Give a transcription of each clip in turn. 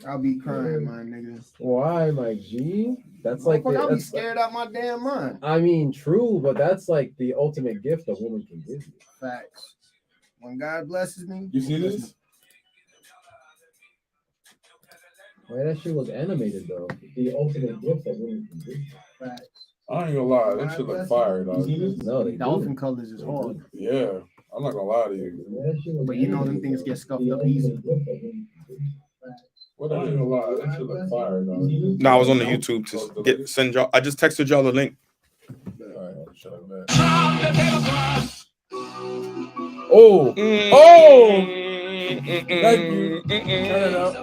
I'll be crying, my nigga. Why, my G? That's like I'll be that's scared out my damn mind. I mean, true, but that's like the ultimate gift a woman can give you. Facts. When God blesses me, You see this? Why that shit look animated though? The ultimate gift that women can give you. Facts. I ain't gonna lie, that shit look fire, dog. No, they Dolphin do. colors is hard, Yeah, I'm not gonna lie to you. but you know them things get scuffed up easy. What I ain't gonna lie, that shit look fire, dog. No, I was on the YouTube to send y'all. I just texted y'all the link. Alright, shut up, man. Oh, Oh! Thank you. Turn it up.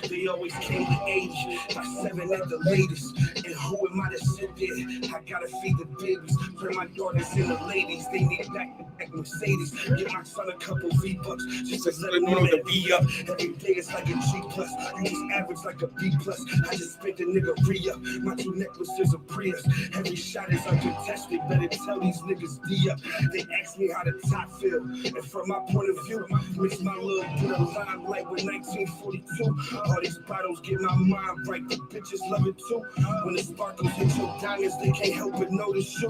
They always came to age by 7 at the latest. And who am I to sit there? I gotta feed the babies. Put my daughters in the ladies. They need back Mercedes. Give my son a couple V-bucks just to let him know that we up. Every day it's like a G plus. You just average like a B plus. I just spent a nigga re-up. My 2 necklaces are Prius. Every shot is uncontested. Better tell these niggas D up. They ask me how the top feel. And from my point of view, mix my little bit of limelight with 1942. All these bottles get my mind right. The bitches love it too. When the sparkles hit your diamonds, they can't help but notice you.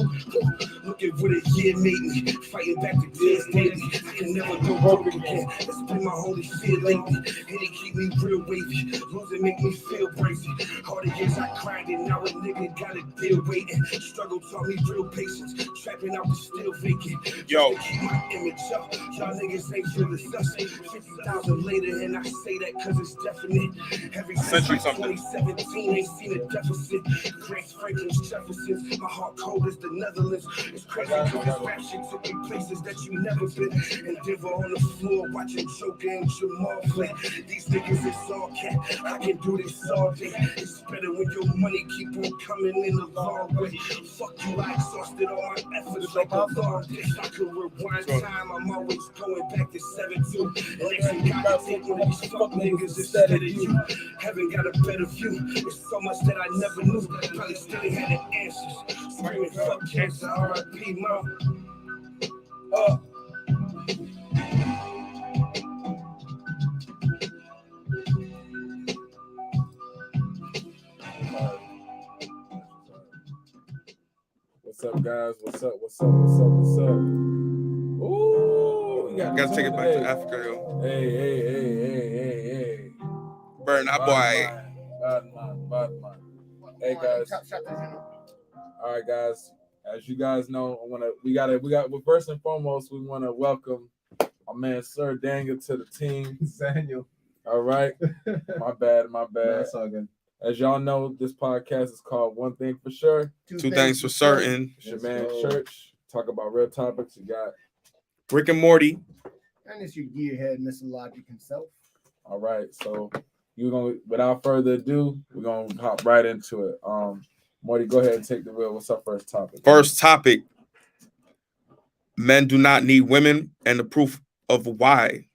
Look at what a year made me. Fighting back the tears daily. I can never go broke again. That's been my holy fear lately. And it keep me real wavy. Losing make me feel crazy. All the years I cried and now a nigga got a deal waiting. Struggle taught me real patience. Trapping out the still vacant. Yo. To keep my image up. Y'all niggas ain't feel the stuff. 50,000 later and I say that cause it's definite. Every since like 2017 ain't seen a deficit. Grant Franklin's Jefferson's. My heart cold as the Netherlands. It's crazy cause this rap shit took me places that you never been. And Denver on the floor watching Joker and Jamal play. These niggas is all cat. I can do this all day. It's better when your money keep on coming in the long way. Fuck you, I exhausted all my efforts like a long day. I could rewind time. I'm always going back to 7-2. And actually God take one of these fuck niggas instead of you. Haven't got a better view. There's so much that I never knew. Probably still ain't had the answers. Screaming fuck cancer, R.I.P. mom. What's up, guys? What's up? What's up? What's up? What's up? Ooh, we Gotta take it back to Africa, yo. Hey. Burn that boy. Bad man. Hey guys. All right, guys. As you guys know, we first and foremost, we want to welcome our man Sir Daniel to the team. Daniel. All right. My bad. That's all good. As y'all know, this podcast is called One Thing for Sure. Two things for certain. It's your man Church. Talk about real topics. You got Rick and Morty. And it's your gearhead, Mr. Logic himself. all right. So you're gonna, without further ado, we're gonna hop right into it. Morty, go ahead and take the wheel. What's our first topic? First topic. Men do not need women and the proof of why.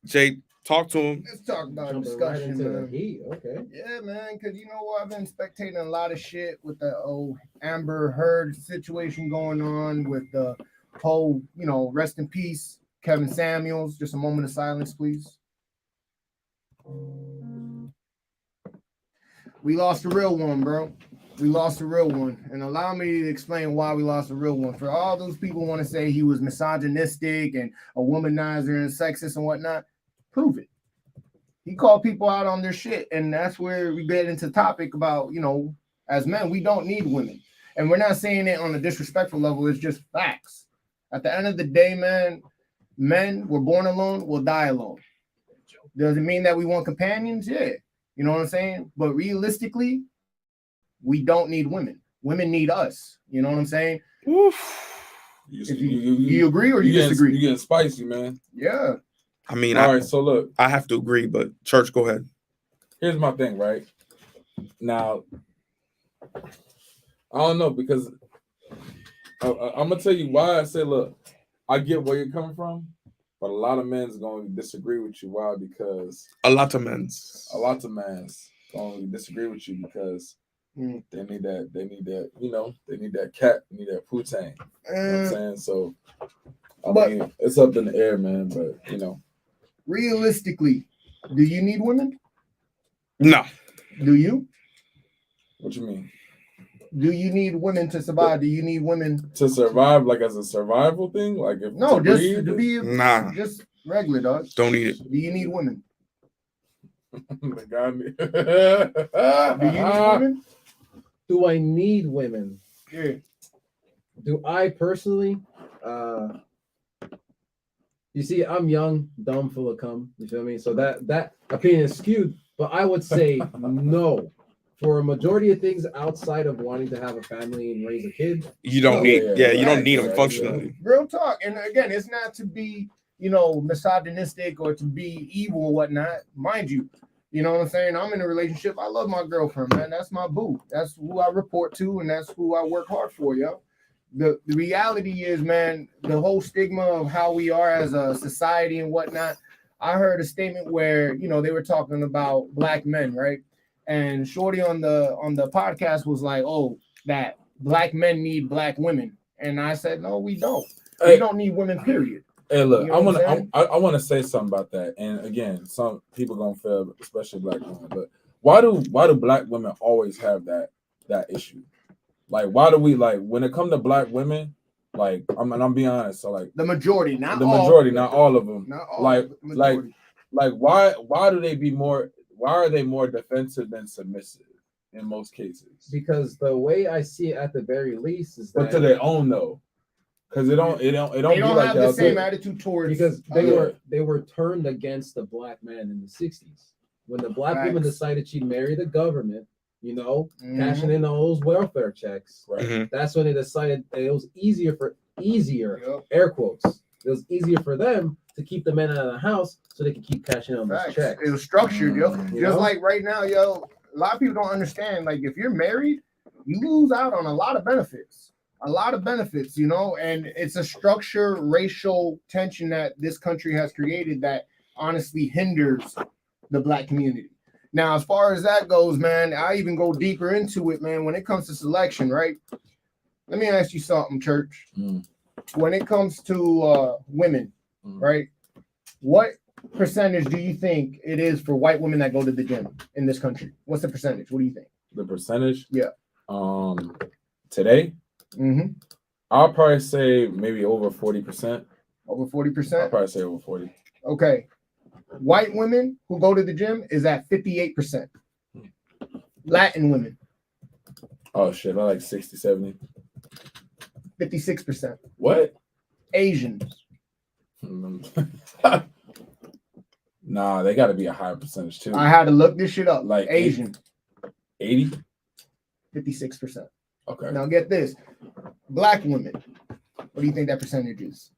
Jay, talk to him. Let's talk about Jumping discussion, right into the man. heat. Okay. Yeah, man, because you know what? I've been spectating a lot of shit with the old Amber Heard situation going on with the whole, rest in peace, Kevin Samuels. Just a moment of silence, please. We lost a real one, bro. We lost a real one. And allow me to explain why we lost a real one. For all those people want to say he was misogynistic and a womanizer and sexist and whatnot, prove it. He called people out on their shit. And that's where we get into the topic about, as men, we don't need women. And we're not saying it on a disrespectful level. It's just facts. At the end of the day, man, men were born alone, will die alone. Does it mean that we want companions? Yeah. You know what I'm saying? But realistically, we don't need women. Women need us. You know what I'm saying? Oof. You agree or you disagree? You getting spicy, man. Yeah. I mean, All right, so look. I have to agree, but Church, go ahead. Here's my thing, right? Now, I don't know, because I'm going to tell you why I say, look, I get where you're coming from, but a lot of men's going to disagree with you. Why? Because A lot of men's going to disagree with you because they need that, they need that cat, they need that poutine. You know what I'm saying? So But- mean, it's up in the air, man. But you know, Realistically, do you need women? No. Do you? what you mean? Do you need women to survive? Do you need women? To survive, like as a survival thing, like if No, to just breed? to be Nah. just regular, dog. Don't need it. Do you need women? The guy need- Do you need women? Do I need women? Yeah. Do I personally? You see, I'm young, dumb, full of cum. You feel me? So that opinion is skewed. But I would say no. For a majority of things outside of wanting to have a family and raise a kid, You don't Oh, need. yeah, Yeah, you don't right, need them right, functionally. Real talk. And again, it's not to be, misogynistic or to be evil or whatnot. Mind you, you know what I'm saying? I'm in a relationship. I love my girlfriend, man. That's my boo. That's who I report to, and that's who I work hard for, yo. The reality is, man, the whole stigma of how we are as a society and whatnot. I heard a statement where, they were talking about black men, right? And Shorty on the podcast was like, "Oh, that black men need black women," and I said, "No, we don't. Hey. We don't need women. Period." Hey, look, You know what I'm saying? I want to say something about that. And again, some people gonna feel, especially black women. But why do black women always have that issue? Like, why do we like when it comes to black women? Like, I'm being honest. So like The majority, not the all. majority, not all of them. Not all. Like- the majority. Like why do they be more? Why are they more defensive than submissive in most cases? because the way I see it at the very least is But that to their own though, because it don't they be don't like have that the out same there. attitude towards because they other- were turned against the black man in the 60s when the black woman Facts. decided she'd marry the government, Mhm. cashing in all those welfare checks. Right. Mhm. That's when they decided it was easier, Yup. air quotes, it was easier for them to keep the men out of the house so they could keep cashing in on those Facts. checks. It was structured, yo. Mhm. You Just know? like right now, yo. A lot of people don't understand. Like, if you're married, you lose out on a lot of benefits. And it's a structure, racial tension that this country has created that honestly hinders the black community. Now, as far as that goes, man, I even go deeper into it, man. When it comes to selection, right? Let me ask you something, Church. Mm. When it comes to women, Mm. right? What percentage do you think it is for white women that go to the gym in this country? What's the percentage? What do you think? The percentage. Yeah. Today, Mm-hmm. I'll probably say maybe over 40%. Over I'll 40%. probably say over 40. Okay. White women who go to the gym is at 58%. Latin women, Oh shit, I like 60, 70. 56%. What? Asians, Nah, they got to be a higher percentage too. I had to look this shit up. Like Asian, 80. 56%. Okay. Now get this. Black women, what do you think that percentage is?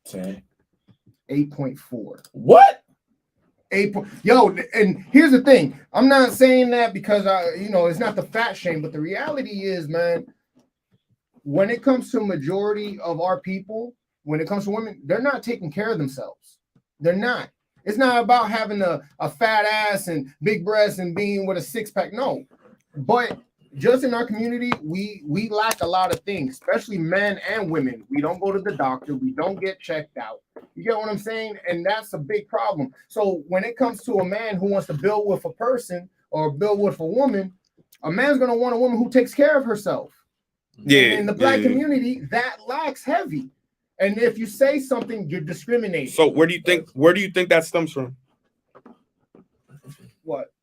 10. 8.4. What? Yo, and here's the thing. I'm not saying that because it's not the fat shame, but the reality is, man, when it comes to majority of our people, when it comes to women, they're not taking care of themselves. They're not. It's not about having a fat ass and big breasts and being with a six-pack. No. But just in our community, we lack a lot of things, especially men and women. We don't go to the doctor. We don't get checked out. You get what I'm saying? And that's a big problem. So when it comes to a man who wants to build with a person or build with a woman, a man's going to want a woman who takes care of herself. Yeah. And in the black yeah. community, that lacks heavy. And if you say something, you're discriminating. So where do you think that stems from? What?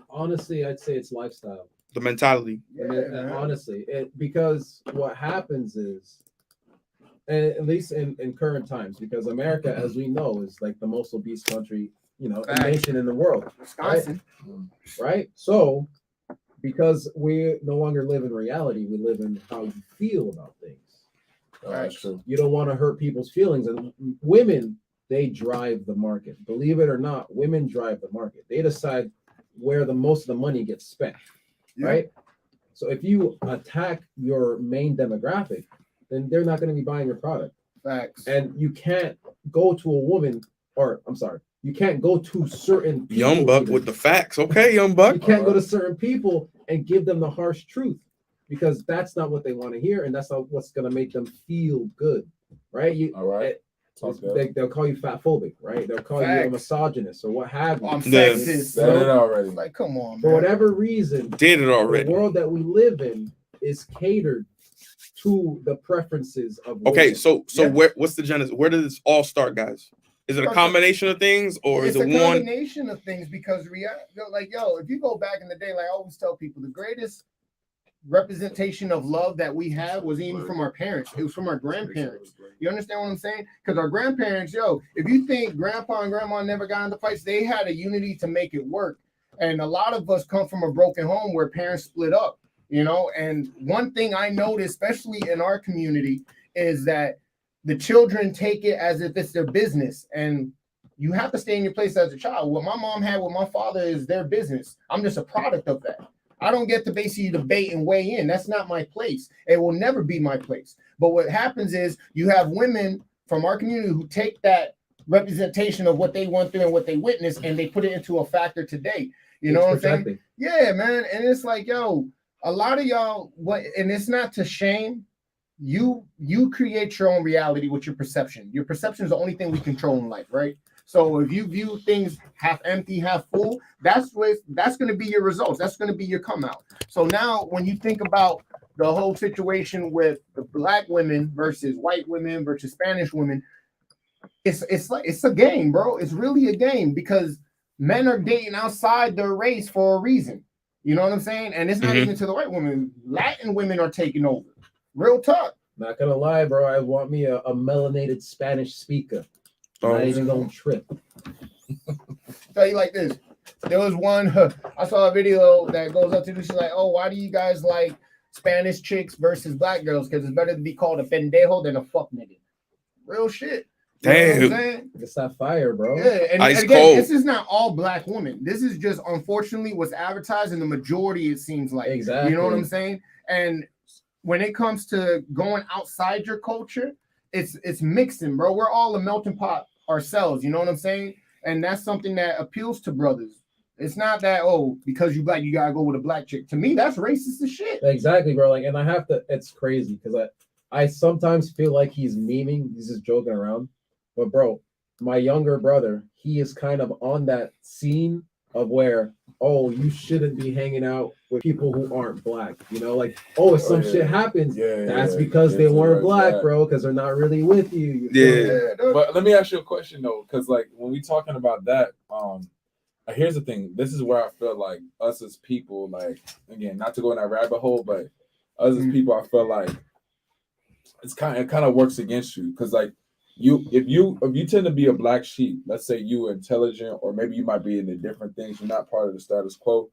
Honestly, I'd say it's lifestyle. The mentality. Honestly, because what happens is, and at least in current times, because America, as we know, is like the most obese country, Facts. nation in the world, Wisconsin. right? So, because we no longer live in reality, we live in how you feel about things. Oh, that's true. You don't want to hurt people's feelings, and women, they drive the market. Believe it or not, women drive the market. They decide where the most of the money gets spent. Right? So if you attack your main demographic, then they're not going to be buying your product. Facts. And you can't go to a woman, or I'm sorry, you can't go to certain people. Young Buck even. with the facts. Okay, Young Buck. You can't go to certain people and give them the harsh truth because that's not what they want to hear, and that's not what's going to make them feel good. right? You All right. Talk that. they'll call you fat phobic, right? They'll call you a Facts. misogynist or what have you. I'm Yeah. sexist. Said it already. Like, come on, For man. whatever reason, Did it the already. world that we live in is catered to the preferences of Okay, women. so Yeah. what's the genesis? Where did this all start, guys? Is it a Starts- combination of things, or It's is a it one? combination of things because if you go back in the day, like I always tell people, the greatest representation of love that we have was even from our parents. It was from our grandparents. You understand what I'm saying? Because our grandparents, if you think grandpa and grandma never got into fights, they had a unity to make it work. And a lot of us come from a broken home where parents split up, and one thing I noticed, especially in our community, is that the children take it as if it's their business, and you have to stay in your place as a child. What my mom had with my father is their business. I'm just a product of that. I don't get to basically debate and weigh in. That's not my place. It will never be my place. But what happens is you have women from our community who take that representation of what they went through and what they witnessed, and they put it into a factor today. You know what I'm saying? Projecting. Yeah, man. And it's like, a lot of y'all, and it's not to shame. You create your own reality with your perception. Your perception is the only thing we control in life, right? So if you view things half empty, half full, that's going to be your results. That's going to be your come out. So now when you think about the whole situation with the black women versus white women versus Spanish women, it's a game, bro. It's really a game because men are dating outside their race for a reason. You know what I'm saying? And it's not even to the white women. Latin women are taking over. Real talk. Not gonna lie, bro. I want me a melanated Spanish speaker. Not even gonna trip. Tell you like this. There was one, I saw a video that goes up to this. She's like, oh, why do you guys like Spanish chicks versus black girls? Because it's better to be called a pendejo than a fuck nigga. Real shit. You know what I'm Damn. saying? It's that fire, bro. Yeah, and Ice again, cold. this is not all black women. This is just unfortunately what's advertised in the majority, it seems like. Exactly. You know what I'm saying? And when it comes to going outside your culture, it's mixing, bro. We're all a melting pot ourselves, you know what I'm saying? And that's something that appeals to brothers. It's not that, because you black, you gotta go with a black chick. To me, that's racist as shit. Exactly, bro. Like, and I have to, it's crazy because I sometimes feel like he's memeing, he's just joking around. But bro, my younger brother, he is kind of on that scene of where, you shouldn't be hanging out with people who aren't black. Like, if some shit happens, that's because they weren't black, bro, because they're not really with you. Yeah. But let me ask you a question though, because like when we talking about that, here's the thing. This is where I feel like us as people, like again, not to go in that rabbit hole, but us as people, I feel like it kind of works against you because like if you tend to be a black sheep, let's say you intelligent or maybe you might be into different things, you're not part of the status quo.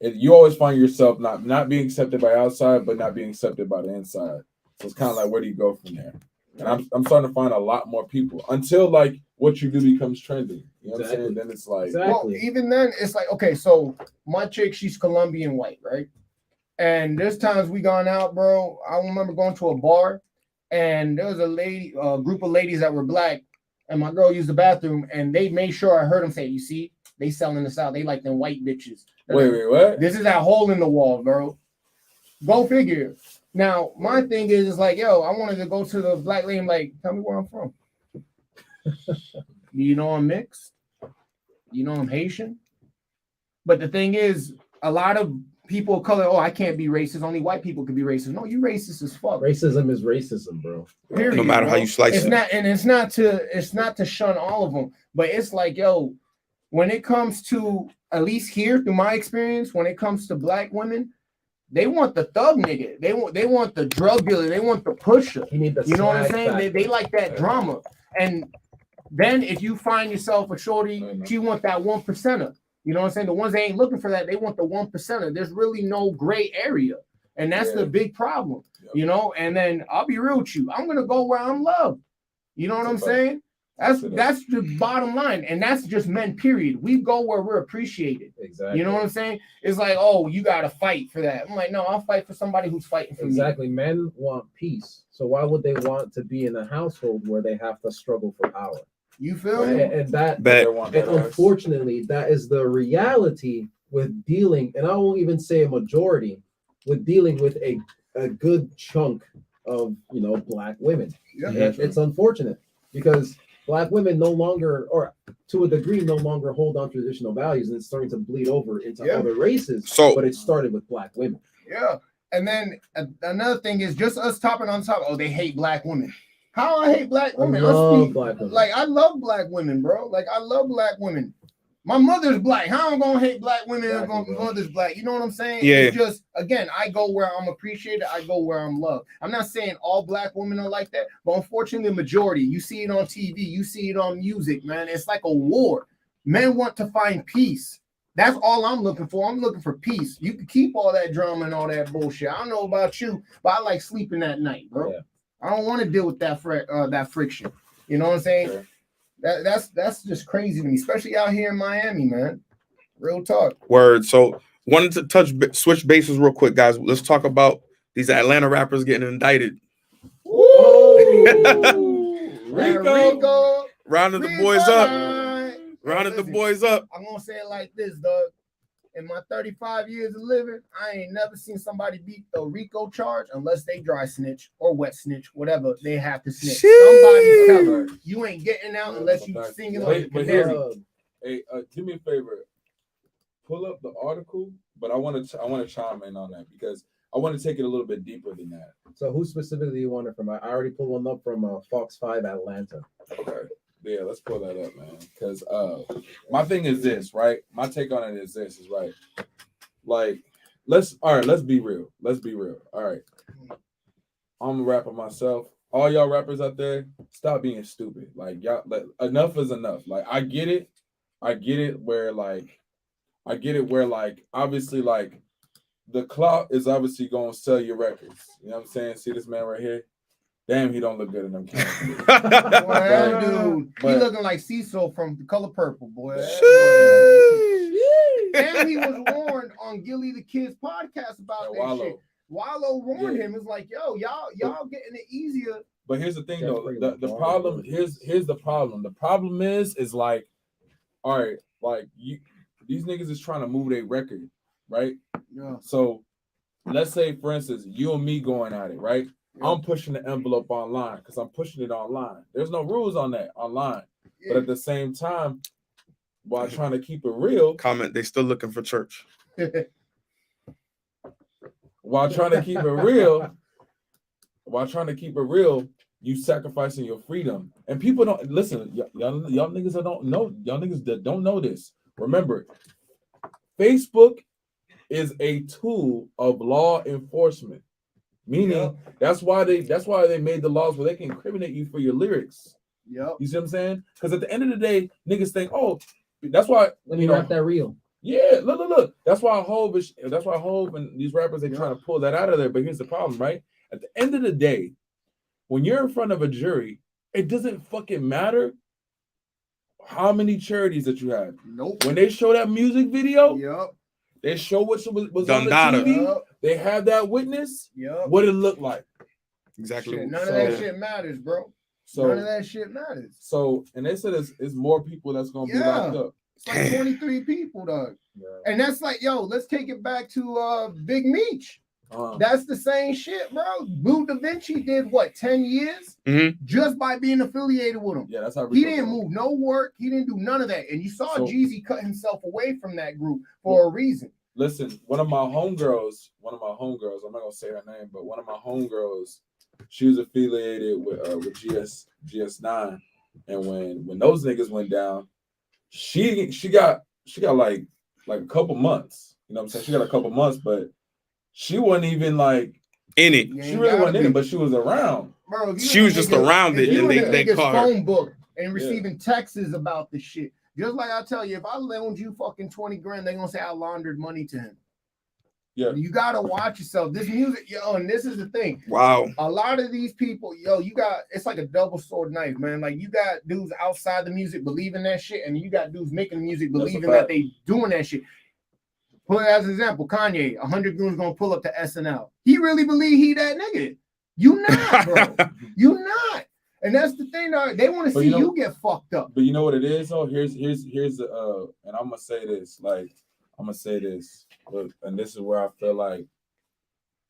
You always find yourself not being accepted by outside, but not being accepted by the inside. So it's kind of like, where do you go from there? And I'm starting to find a lot more people until like what you do becomes trendy. You know what I'm saying? Then it's like, well, even then, it's like, okay, so my chick, she's Colombian white, right? And there's times we gone out, bro. I remember going to a bar, and there was a group of ladies that were black, and my girl used the bathroom, and they made sure I heard them say, "You see, they selling this out. They like them white bitches." Wait, what? This is that hole in the wall, bro. Go figure. Now, my thing is like, I wanted to go to the black lady, like, tell me where I'm from. You know I'm mixed. You know I'm Haitian. But the thing is, a lot of people of color, I can't be racist. Only white people can be racist. No, you racist as fuck. Racism is racism, bro. Period, No matter bro. how you slice it's it. not, and it's not to shun all of them, but it's like, when it comes to, at least here through my experience, when it comes to black women, they want the thug nigga. They want the drug dealer. They want the pusher. You need the You know what I'm swag saying? factor. They like that drama. And then if you find yourself a shorty, she want that 1%er. You know what I'm saying? The ones that ain't looking for that, they want the 1%er. There's really no gray area. And that's the big problem. Yep. And then I'll be real with you. I'm gonna go where I'm loved. You know what I'm saying? That's the bottom line. And that's just men, period. We go where we're appreciated. Exactly. You know what I'm saying? It's like, you gotta fight for that. I'm like, no, I'll fight for somebody who's fighting for me. Exactly. Men want peace. So why would they want to be in a household where they have to struggle for power? You feel me? And that, Bet. and unfortunately, that is the reality with dealing, and I won't even say a majority, with dealing with a good chunk of black women. Yeah. And it's unfortunate because Black women no longer, or to a degree, no longer hold on to traditional values, and it's starting to bleed over into Yeah. other races. So- but it started with Black women. Yeah. And then another thing is just us topping on top. Oh, they hate Black women. How I hate Black I women? love Black women. Like I love Black women, bro. Like I love Black women. My mother's Black. How I'm gonna hate Black women if Exactly, my bro. mother's Black? You know what I'm saying? Yeah. It's just again, I go where I'm appreciated. I go where I'm loved. I'm not saying all Black women are like that, but unfortunately, the majority. You see it on TV. You see it on music, man. It's like a war. Men want to find peace. That's all I'm looking for. I'm looking for peace. You can keep all that drama and all that bullshit. I don't know about you, but I like sleeping at night, bro. Yeah. I don't want to deal with that that friction. You know what I'm saying? Sure. That's just crazy to me, especially out here in Miami, man. Real talk. Word. So wanted to switch bases real quick, guys. Let's talk about these Atlanta rappers getting indicted. Rico. Rounding the boys up. Rounding the Listen, boys up. I'm gonna say it like this, dog. In my 35 years of living, I ain't never seen somebody beat a RICO charge unless they dry snitch or wet snitch, whatever they have to snitch. Sheesh. Somebody's covered. You ain't getting out unless you singing on the Wait, but here's- canary. Hey, do me a favor. Pull up the article, but I want to chime in on that because I want to take it a little bit deeper than that. So who specifically you wanted from? I already pulled one up from Fox 5 Atlanta. Okay. Yeah, let's pull that up, man. Because my thing is this, right? My take on it is this, is right. Like, let's be real. Let's be real. All right. I'm a rapper myself. All y'all rappers out there, stop being stupid. Like, y'all, like, enough is enough. Like, I get it where obviously, like, the clout is obviously gonna sell your records. You know what I'm saying? See this man right here? Damn, he don't look good in them cameras. Boy, that dude, he But- looking like Cecil from The Color Purple, boy. Sheesh. And he was warned on Gilly the Kid's podcast about that Wallow. shit. Wallow warned Yeah. him. It's like, yo, y'all getting it easier. But here's the thing, That's though. pretty The much problem all. here's the problem. The problem is like, all right, like these niggas is trying to move their record, right? Yeah. So let's say, for instance, you and me going at it, right? I'm pushing the envelope online because I'm pushing it online. There's no rules on that online. But at the same time, while trying to keep it real, Comment, they still looking for church. while trying to keep it real, you sacrificing your freedom. And people don't listen, y'all niggas that don't know, y'all niggas that don't know this. Remember, Facebook is a tool of law enforcement. Meaning that's why they made the laws where they can incriminate you for your lyrics. Yep. You see what I'm saying? Because at the end of the day, niggas think, oh, that's why Let me wrap that reel. Yeah, look. That's why Hov and these rappers they trying to pull that out of there. But here's the problem, right? At the end of the day, when you're in front of a jury, it doesn't fucking matter how many charities that you have. Nope. When they show that music video, Yep. they show what was on the Dundada. TV. Yep. They have that witness. Yep. What it looked like. Exactly. Shit, none of that So- shit matters, bro. So, None of that shit matters. so, and they said it's more people that's gonna be locked up. It's like 23 people, dog. And that's like, yo, let's take it back to Big Meech. That's the same shit, bro. Boo Da Vinci did what, 10 years? Mhm. Just by being affiliated with him. Yeah, that's how He Rico didn't goes. move no work. He didn't do none of that. And you saw So- Jeezy cut himself away from that group for a reason. Listen, one of my homegirls, I'm not gonna say her name, but one of my homegirls, she was affiliated with GS9, and when those niggas went down, she got like a couple months. You know what I'm saying? She got a couple months, but she wasn't even like In it. You she ain't really gotta wasn't in be. it, but she was around. Bro, if you She in was a just nigga- around if it, you and in a they nigga's caught her. phone book and receiving texts about the shit. Just like I tell you, if I loaned you fucking 20 grand, they gonna say I laundered money to him. Yeah. You gotta watch yourself. This music, yo, and this is the thing. Wow. A lot of these people, yo, it's like a double sword knife, man. Like you got dudes outside the music believing that shit, and you got dudes making the music That's a believing that fact. they doing that shit. Put it as an example, Kanye, 100 goons gonna pull up to SNL. He really believe he that nigga. You not, bro. You not. And that's the thing, dog. They want to But see you know- you get fucked up. But you know what it is, though. Here's the and I'm gonna say this, look, and this is where I feel like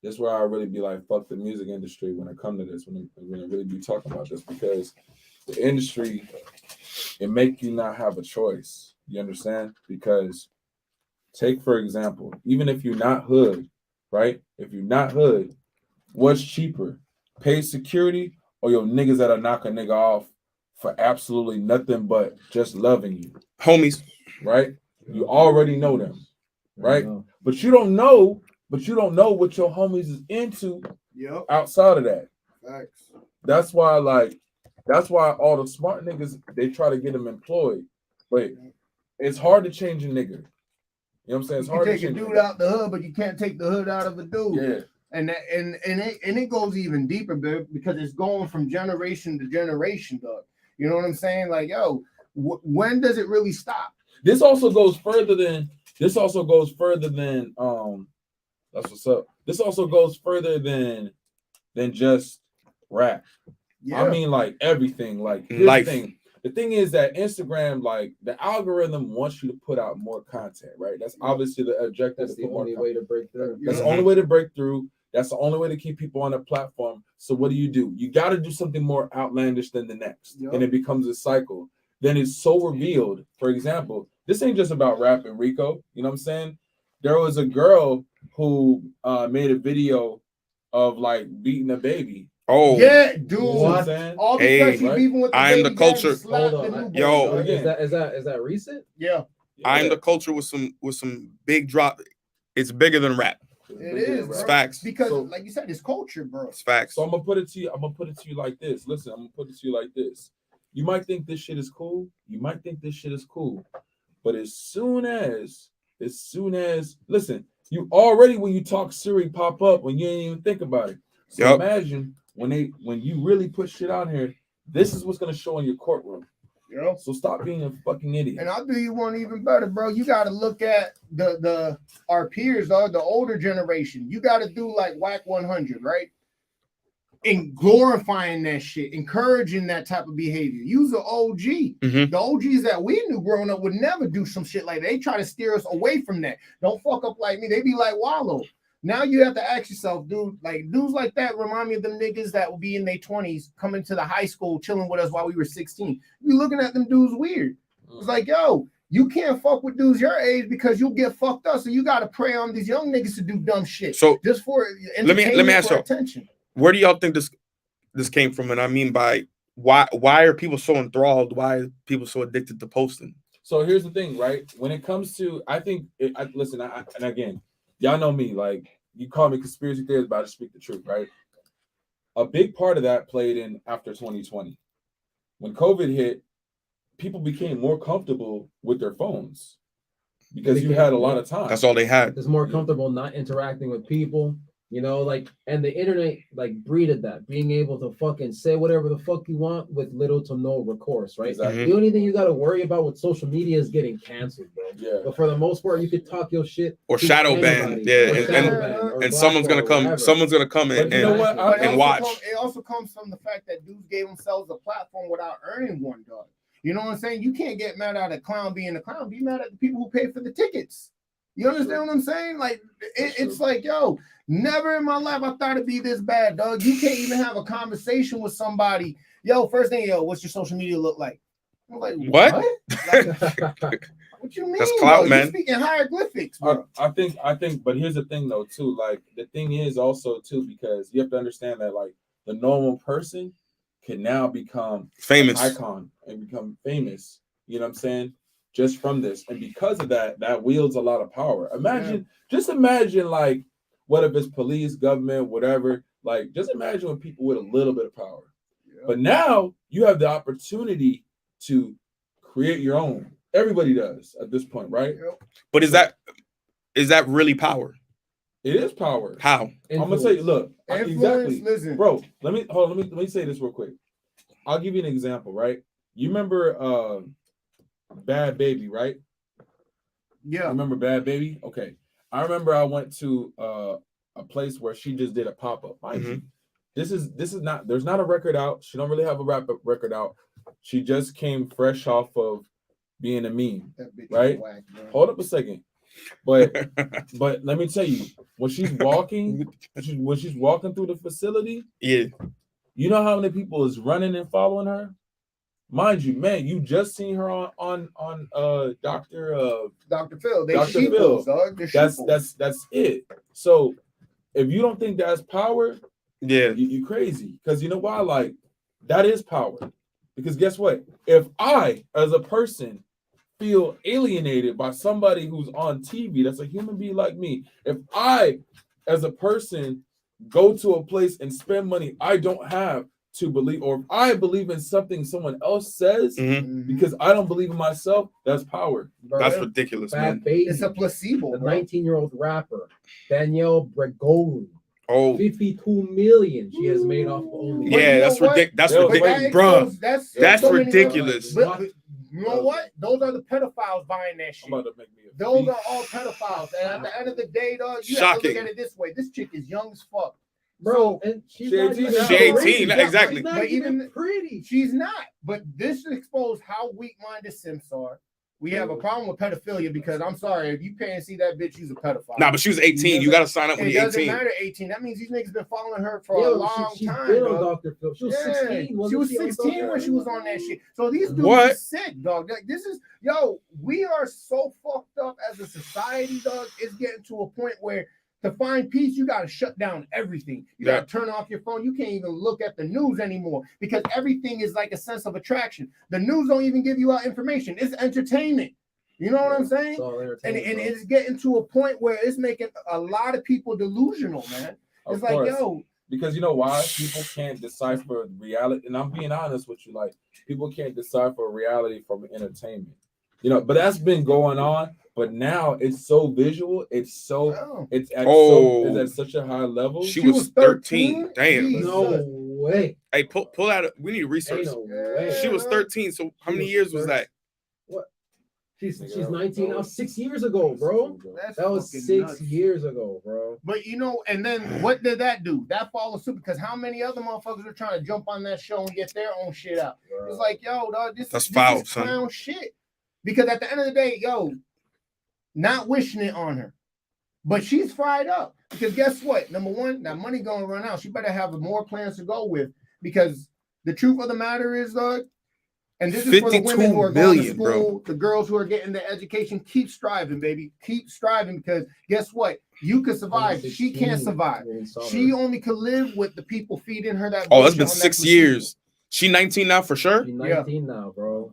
this is where I really be like, fuck the music industry when it come to this, when I really be talking about this, because the industry, it make you not have a choice. You understand? Because take, for example, even if you're not hood, right? If you're not hood, what's cheaper? Paid security or your niggas that'll knock a nigga off for absolutely nothing but just loving you, Homies. right? You already know them, right? But you don't know what your homies is into Yep. outside of that. Facts. That's why all the smart niggas, they try to get them employed. But it's hard to change a nigga. You know what I'm saying? It's You hard can to take a change dude out the hood, but you can't take the hood out of a dude. Yeah. And it goes even deeper, babe, because it's going from generation to generation, dog. You know what I'm saying? Like, yo, when does it really stop? This also goes further than that's what's up. This also goes further than just rap. Yeah. I mean, like everything. Like here's Life. the thing. The thing is that Instagram, like the algorithm wants you to put out more content, right? That's obviously the objective. That's the only way to break through. That's the only way to break through. That's the only way to keep people on the platform. So what do? You got to do something more outlandish than the next, and it becomes a cycle. Then it's so revealed. For example, this ain't just about rap and Rico. You know what I'm saying? There was a girl who made a video of like beating a baby. Oh yeah, dude. You know what I'm saying? All because Hey, she beefing with the I am baby the culture. daddy slapped Hold the on, newborn, yo. dog. Is that recent? Yeah, I am the culture with some big drop. It's bigger than rap. it is. It's Bro. facts. Because, So- like you said, it's culture, bro. It's facts. So I'm gonna put it to you like this. Listen, I'm gonna put it to you like this. You might think this shit is cool. But as soon as listen, you already when you talk Siri pop up when you ain't even think about it. So Yup. imagine when you really put shit out here, this is what's gonna show in your courtroom. Yeah. So stop being a fucking idiot. And I'll do you one even better, bro. You got to look at our peers, the older generation. You got to do like WAC 100, right? And glorifying that shit, encouraging that type of behavior. Use the OG. Mhm. The OGs that we knew growing up would never do some shit like that. They try to steer us away from that. Don't fuck up like me. They be like Wallow. Now you have to ask yourself, dude, like dudes like that remind me of them niggas that will be in their 20s coming to the high school chilling with us while we were 16. You looking at them dudes weird. It's like, yo, you can't fuck with dudes your age because you'll get fucked up. So you got to prey on these young niggas to do dumb shit. So just for let me ask for you, attention. where do y'all think this came from? And I mean by why are people so enthralled? Why are people so addicted to posting? So here's the thing, right? When it comes to, I think, listen, and again, y'all know me, like, you call me conspiracy theorist, but I just speak the truth, right? A big part of that played in after 2020. When COVID hit, people became more comfortable with their phones because you had a lot of time. That's all they had. It's more comfortable not interacting with people, you know, like, and the internet like breeded that, being able to fucking say whatever the fuck you want with little to no recourse, right? Exactly. The only thing you got to worry about with social media is getting canceled, bro. Yeah. But for the most part, you could talk your shit Or to shadow ban. anybody, Yeah, or and- shadow ban, or And someone's gonna blackball, come. whatever. Someone's gonna come But and, you know what? But and watch. It also comes from the fact that dudes gave themselves a platform without earning one, dog. You know what I'm saying? You can't get mad at a clown being a clown. Be mad at the people who pay for the tickets. You understand what I'm saying? Like, it's like, yo, never in my life I thought it'd be this bad, dog. You can't even have a conversation with somebody. Yo, first thing, yo, what's your social media look like? I'm like, What? Like, what you mean? That's clout, bro? man. You speaking hieroglyphics, bro. I think, but here's the thing though, too. Like the thing is also too, because you have to understand that like the normal person can now become Famous. an icon and become famous. You know what I'm saying? Just from this, and because of that, that wields a lot of power. Just imagine like, what if it's police, government, whatever? Like, just imagine when people with a little bit of power. Yeah. But now you have the opportunity to create your own. Everybody does at this point, right? But is that really power? It is power. How? I'm gonna tell you. Look, Influence, exactly, listen, bro. Let me say this real quick. I'll give you an example, right? You remember Bad Baby, right? Yeah. Remember Bad Baby? Okay. I remember I went to a place where she just did a pop-up. Mind you, this is not, there's not a record out. She don't really have a rap record out. She just came fresh off of being a meme. That bitch is Right? whack, bro. Hold up a second. But let me tell you, when she's walking, when she's walking through the facility, Yeah. you know how many people is running and following her? Mind you, man, you just seen her on Dr. Phil. They Dr. sheeples, Phil. dog. They're sheeples. That's it. So if you don't think that's power, Yeah. you crazy. Because you know why? Like, that is power. Because guess what? If I, as a person, feel alienated by somebody who's on TV, that's a human being like me. If I, as a person, go to a place and spend money I don't have to believe, or if I believe in something someone else says Mhm. because I don't believe in myself, that's power. Bro, That's ridiculous, Bad man. Baby, It's a placebo, the bro. 19-year-old rapper Danielle Bregoli, Oh, 52 million she has made off of OnlyFans. But yeah, you know that's what? ridiculous. That's Yo, But that ridiculous, bruh. exposes- that's That's so many ridiculous. levels. But you know what? Those are the pedophiles buying that I'm shit. about to make me a Those beat. are all pedophiles. And at the end of the day, dog, you have to Shocking. look at it this way. This chick is young as fuck. Bro, and she's She not 18 even now. She 18, pretty. exactly. She's not But even even- pretty. She's not. But this exposed how weak-minded simps are. We have a problem with pedophilia because I'm sorry, if you pay and see that bitch, she's a pedophile. Nah, but she was 18. You got to sign up when it you're doesn't 18. matter 18. That means these niggas been following her for a Yo, long she's time. been on dog. Dr. Phil. She was Yeah, 16. she wasn't was on 16 Dr. when she was on that shit. So these dudes What? are sick, dog. Like, this is, yo, we are so fucked up as a society, dog. It's getting to a point where to find peace, you got to shut down everything. You got to turn off your phone. You can't even look at the news anymore because everything is like a sense of attraction. The news don't even give you out information. It's entertainment. You know what I'm saying? It's all And entertainment, bro. it's getting to a point where it's making a lot of people delusional, man. Of It's like, course. yo, Because you know why people can't decipher reality, and I'm being honest with you, like people can't decipher reality from entertainment. You know, but that's been going on. But now it's so visual. It's so yo. it's at Oh. it's at such a high level. She was 13. Damn. Jesus. No way. Hey, pull out. We need research. Ain't no way. She was 13. So how many years was that? She's 19 now. 6 years ago, bro. That's That was fucking 6 nuts. years ago, bro. But you know, and then what did that do? That followed suit because how many other motherfuckers were trying to jump on that show and get their own shit out? It's like, yo, dog, That's this foul, is son. clown shit. Because at the end of the day, yo, not wishing it on her, but she's fried up. Because guess what? Number one, that money gonna run out. She better have more plans to go with. Because the truth of the matter is, dog, and this is for the women who are going to 52 school, million, the girls who are getting the education. Keep striving, baby. Keep striving because guess what? You can survive. She can't survive. She only can live with the people feeding her that. Oh, that's bullshit been on that 6 placebo. years. She 19 now for sure. She's 19 now, bro.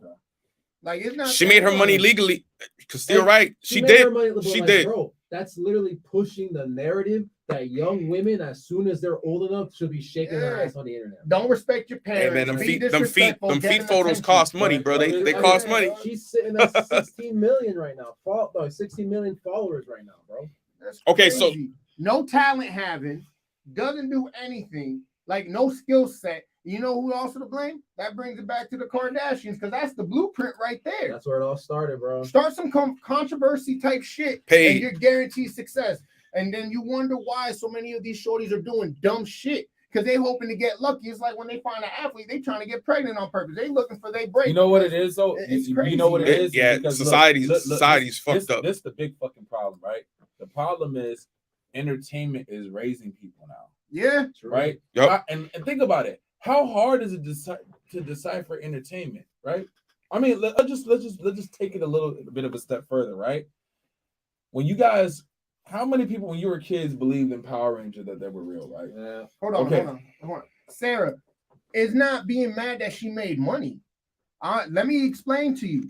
Like it's not. She made her money legally. Cause still And right. She made her did. money, but She like, did. Bro, that's literally pushing the narrative that young women, as soon as they're old enough, should be shaking their Yeah. ass on the internet. Don't respect your Hey parents. man, them be feet disrespectful, them getting feet photos attention. cost money, bro. They I mean, cost money. She's sitting at 16 million right now. 16 million followers right now, bro. That's Okay, so- crazy. No talent having, doesn't do anything, like no skill set. You know who also to blame? That brings it back to the Kardashians because that's the blueprint right there. That's where it all started, bro. Start some controversy type shit, and Paid. you're guaranteed success. And then you wonder why so many of these shorties are doing dumb shit because they hoping to get lucky. It's like when they find an athlete, they trying to get pregnant on purpose. They looking for their break. You know what it is, though. It's You know what it crazy, is. Yeah, Because, look, society's fucked up. This the big fucking problem, right? The problem is entertainment is raising people now, Yeah, right? Yup. And think about it. How hard is it to decipher entertainment, right? I mean, let's just take it a bit of a step further, right? When you guys, how many people when you were kids believed in Power Ranger that they were real, right? Yeah. hold on, Okay. hold on. Sarah is not being mad that she made money. Let me explain to you.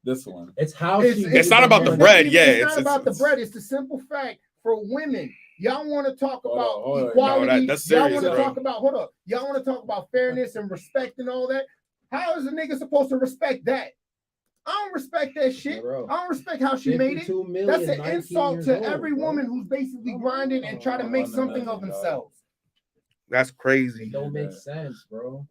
This one. It's how It's- she. it's made not about the money. bread. It's Yeah, not it's- about the it's- bread. It's the simple fact for women. Y'all want to talk Hold about on, hold on. equality. No, that's y'all serious, want to bro. talk about Y'all want to talk about fairness and respect and all that. How is a nigga supposed to respect that? I don't respect that shit. Bro. I don't respect how she made it. 52 million, That's an 19 insult years to old, every bro. woman who's basically grinding and trying to make something of themselves. That's crazy. It don't make sense, bro.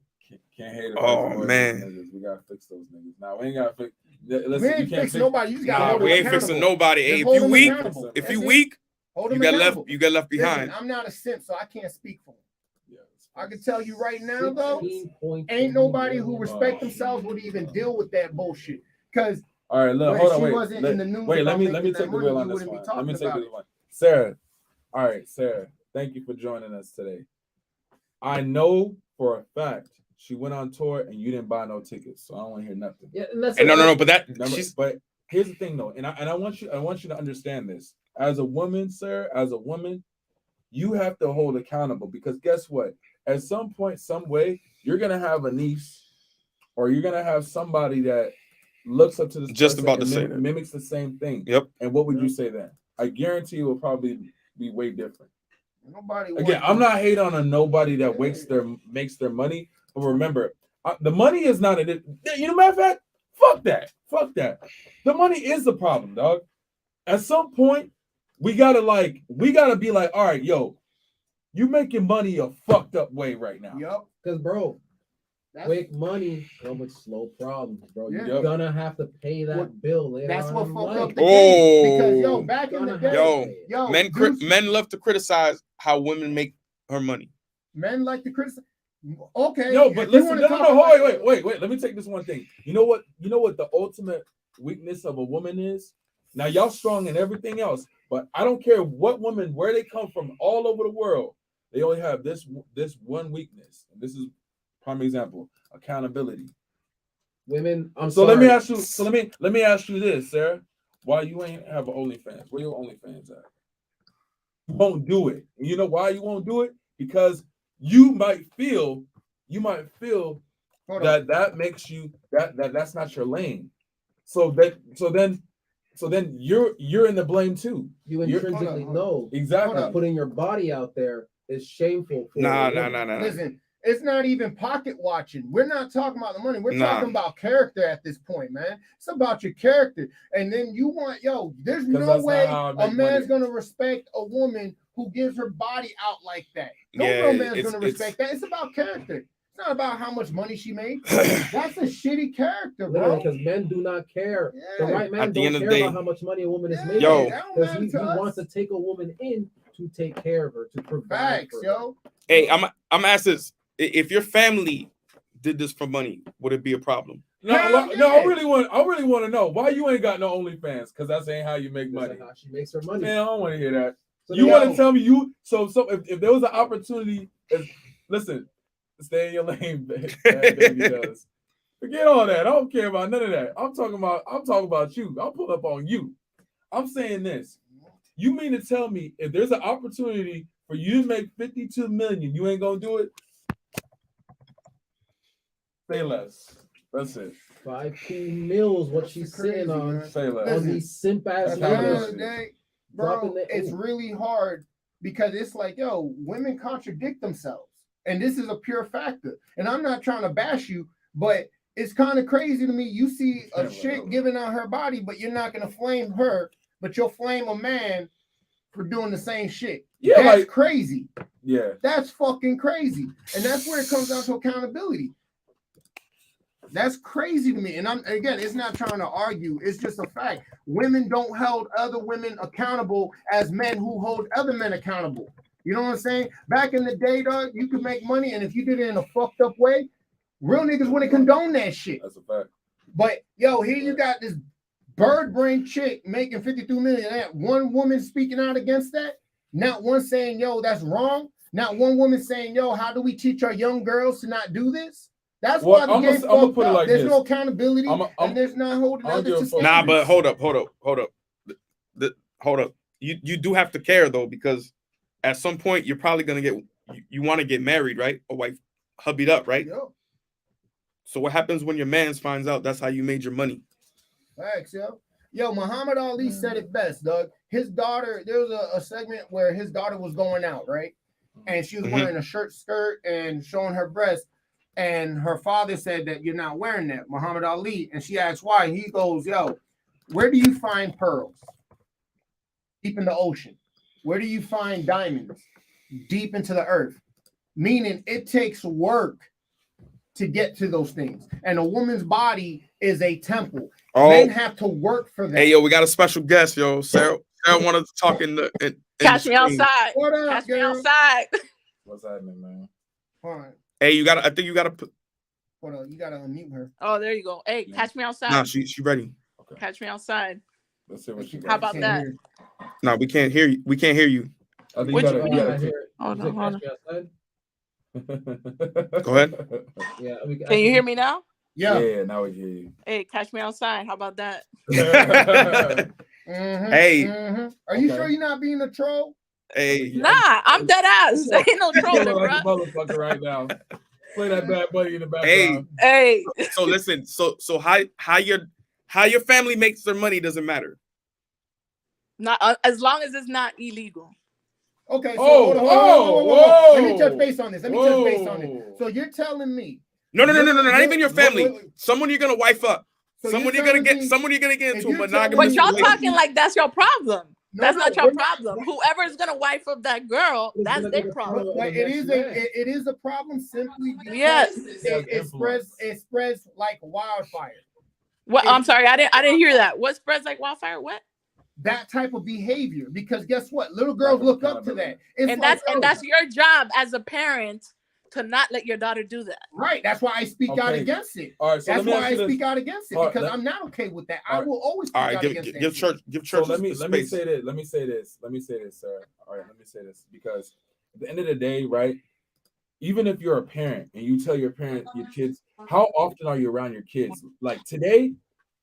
Can't hate it. Oh, Boys, man. niggas. We gotta fix those niggas. Now we ain't gotta fix. Listen, We you ain't can't fix nobody. You just gotta Nah, hold we them ain't fixing accountable. nobody. Just Hey, hold if you them weak, accountable. if That's you it. weak, Hold you them get accountable. left Listen, behind. I'm not a simp, so I can't speak for them. Yeah, I can tell you right now, though, 16.2 ain't nobody who million. respect themselves would even deal with that bullshit. Because All right, look, But hold if on, she wait. wasn't in the news Wait, let about me making take that the money, wheel we on this wouldn't be one. Let talking me take about this it. one. Sarah. All right, Sarah. Thank you for joining us today. I know for a fact she went on tour and you didn't buy no tickets, so I don't want to hear nothing. Yeah, and that's And it. no, but that Number- she's but here's the thing though, and I want you to understand this. As a woman, Sarah, as a woman, you have to hold accountable because guess what? At some point, some way, you're gonna have a niece or you're gonna have somebody that looks up to this Just person about to and say that. mimics the same thing. Yep. And what would you say then? I guarantee it will probably be way different. Nobody. Again, wants I'm to- not hating on a nobody that makes their money, but remember, the money is not it. You know, matter of fact, fuck that. The money is the problem, dog. At some point, we gotta be like, all right, yo, you making money a fucked up way right now. Yup. Because, bro, That's, quick money come with slow problems, bro. Yeah. You're gonna have to pay that What- bill later that's on what in fucked life. up the game. Because Oh. back in the Gonna day, have Yo, to pay it. yo, men love to criticize how women make her money. men like to criticize. Okay. No, if but you listen, wanna no, talk hold about- wait. Let me take this one thing. You know what the ultimate weakness of a woman is? Now y'all strong in everything else, but I don't care what woman, where they come from, all over the world, they only have this one weakness. And this is prime example: accountability. Women, I'm So sorry. let me ask you. So let me ask you this, Sarah. Why you ain't have an OnlyFans? Where your OnlyFans at? You won't do it. And you know why you won't do it? Because you might feel Hold on. that makes you that's not your lane. So then you're in the blame too. You You're- intrinsically Hold on. know Exactly. that putting your body out there is shameful. For Nah. a woman. Listen, it's not even pocket watching. We're not talking about the money. We're Nah. talking about character at this point, man. It's about your character. And then you want, there's 'Cause no that's way not how I a make man's money. gonna respect a woman who gives her body out like that. No Yeah, real man's it's- gonna respect that. It's about character. It's not about how much money she made. That's a shitty character, Literally, bro. because men do not care. The Yeah. right man At the don't end of the care day- about how much money a woman is Yeah, making. Yo. that don't Because matter he to us. wants to take a woman in to take care of her, to provide Facts, for her. yo. Hey, I'm asking this. If your family did this for money, would it be a problem? No, Hell no, yeah. I really want to know why you ain't got no OnlyFans, because that's ain't how you make This money. is how she makes her money. Man, I don't want to hear that. So You then- want to tell me so if there was an opportunity, listen, stay in your lane, baby does. Forget all that. I don't care about none of that. I'm talking about you. I'll pull up on you. I'm saying this. You mean to tell me if there's an opportunity for you to make 52 million, you ain't gonna do it? Say less. That's it. 5 cool meals, what That's she's crazy, sitting on. man. Say less. On Listen, these simp ass At That's the how end it of is. the day, Dropping bro, the- it's really hard because it's like, women contradict themselves. And this is a pure factor. And I'm not trying to bash you, but it's kind of crazy to me. You see a Yeah, chick whatever. giving out her body, but you're not going to flame her, but you'll flame a man for doing the same shit. Yeah, That's like crazy. yeah. That's fucking crazy. And that's where it comes down to accountability. That's crazy to me. And it's not trying to argue. It's just a fact. Women don't hold other women accountable as men who hold other men accountable. You know what I'm saying? Back in the day, dog, you could make money, and if you did it in a fucked up way, real niggas wouldn't condone that shit. That's a fact. But here you got this bird brain chick making 52 million. That one woman speaking out against that. Not one saying, that's wrong. Not one woman saying, how do we teach our young girls to not do this? That's Well, why the I'ma game put it like There's this. no accountability, I'm- and there's not holding I don't others give to a fuck. standards. Nah, but hold up. Hold up. You do have to care though, because at some point you're probably gonna you want to get married, right? A wife, hubbied up, right? Yo, So what happens when your man finds out that's how you made your money? facts, yo, Muhammad Ali said it best, Doug. His daughter, there was a segment where his daughter was going out, right? And she was Mhm. wearing a skirt and showing her breast. And her father said that you're not wearing that, Muhammad Ali. And she asked why. He goes, where do you find pearls? Deep in the ocean. Where do you find diamonds? Deep into the earth. Meaning it takes work to get to those things. And a woman's body is a temple. Oh, Men have to work for that. hey, yo, we got a special guest, yo. Sarah wanted to talk in the Catch me stream. outside. What up, Catch me girl? outside. What's happening, man? Hold on. Hey, I think you gotta put. Hold on. You gotta unmute her. Oh, there you go. Hey, Yeah. catch me outside. Nah, she ready. Okay. Catch me outside. Let's see what she How got. about Can't that? hear. No, we can't hear you. We can't hear you. I think you Would gotta, you- you gotta I hear it. Hold You on, said hold catch me outside? Go ahead. Yeah. Can you hear me now? Yeah. Yeah. Now we hear you. Hey, catch me outside. How about that? Mhm, Hey. mhm. Are you Okay. sure you're not being a troll? Hey, Nah, I'm dead ass. Ain't no You trolling, look like a bro. motherfucker right now. Play that Bad Bunny in the hey. background. Hey, So listen. So how your family makes their money doesn't matter. not as long as it's not illegal. Okay, so Oh, hold on, hold on, hold on, hold on, hold on. whoa, Let me touch base on this. Let me touch base on whoa. this. So you're telling me No. Not You're- even your wait, family. wait, wait. Someone you're gonna wife up. So Someone you're you're gonna telling get. me Someone you're gonna get if into a you're telling But monogamous me- y'all relationship. talking like that's your problem. No, That's no, not your we're not- problem. Whoever's gonna wife up that girl, It's that's gonna their be the problem. problem. But it is a problem simply because Yes. it spreads like wildfire. What? I'm sorry, I didn't hear that. What spreads like wildfire? What? That type of behavior, because guess what? Little girls look up to that. It's And like, that's your job as a parent to not let your daughter do that. right. That's why I speak out Okay. against it. All right, so That's let me why ask I you this. speak out against it All right, because let- I'm not okay with that. all I right. will always speak All right, out give against that. give shit. church give So church let me space. say this. Let me say this, sir. All right, let me say this because at the end of the day, right? Even if you're a parent and you tell your kids, how often are you around your kids? Like today,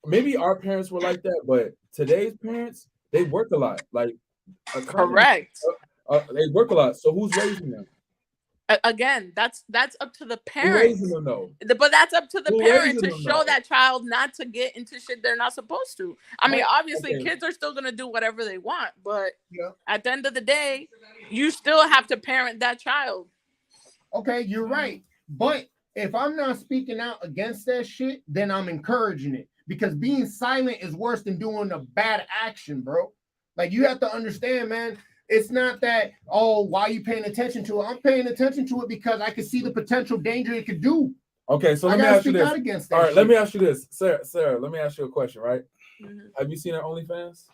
maybe our parents were like that, but today's parents, they work a lot. Like Correct. they work a lot. So who's raising them? Again, that's up to the Who's parent. raising them though? But that's up to the Who parent raising to them, show though? that child not to get into shit they're not supposed to. I mean, Right. obviously, Okay. kids are still gonna do whatever they want, but Yeah. at the end of the day, you still have to parent that child. Okay, you're right. But if I'm not speaking out against that shit, then I'm encouraging it because being silent is worse than doing a bad action, bro. Like you have to understand, man. It's not that, oh, why are you paying attention to it? I'm paying attention to it because I can see the potential danger it could do. Okay, so I let me gotta ask you speak this. out against that. All right, let shit. me ask you this, Sarah. Let me ask you a question, right? Mhm. Have you seen her OnlyFans?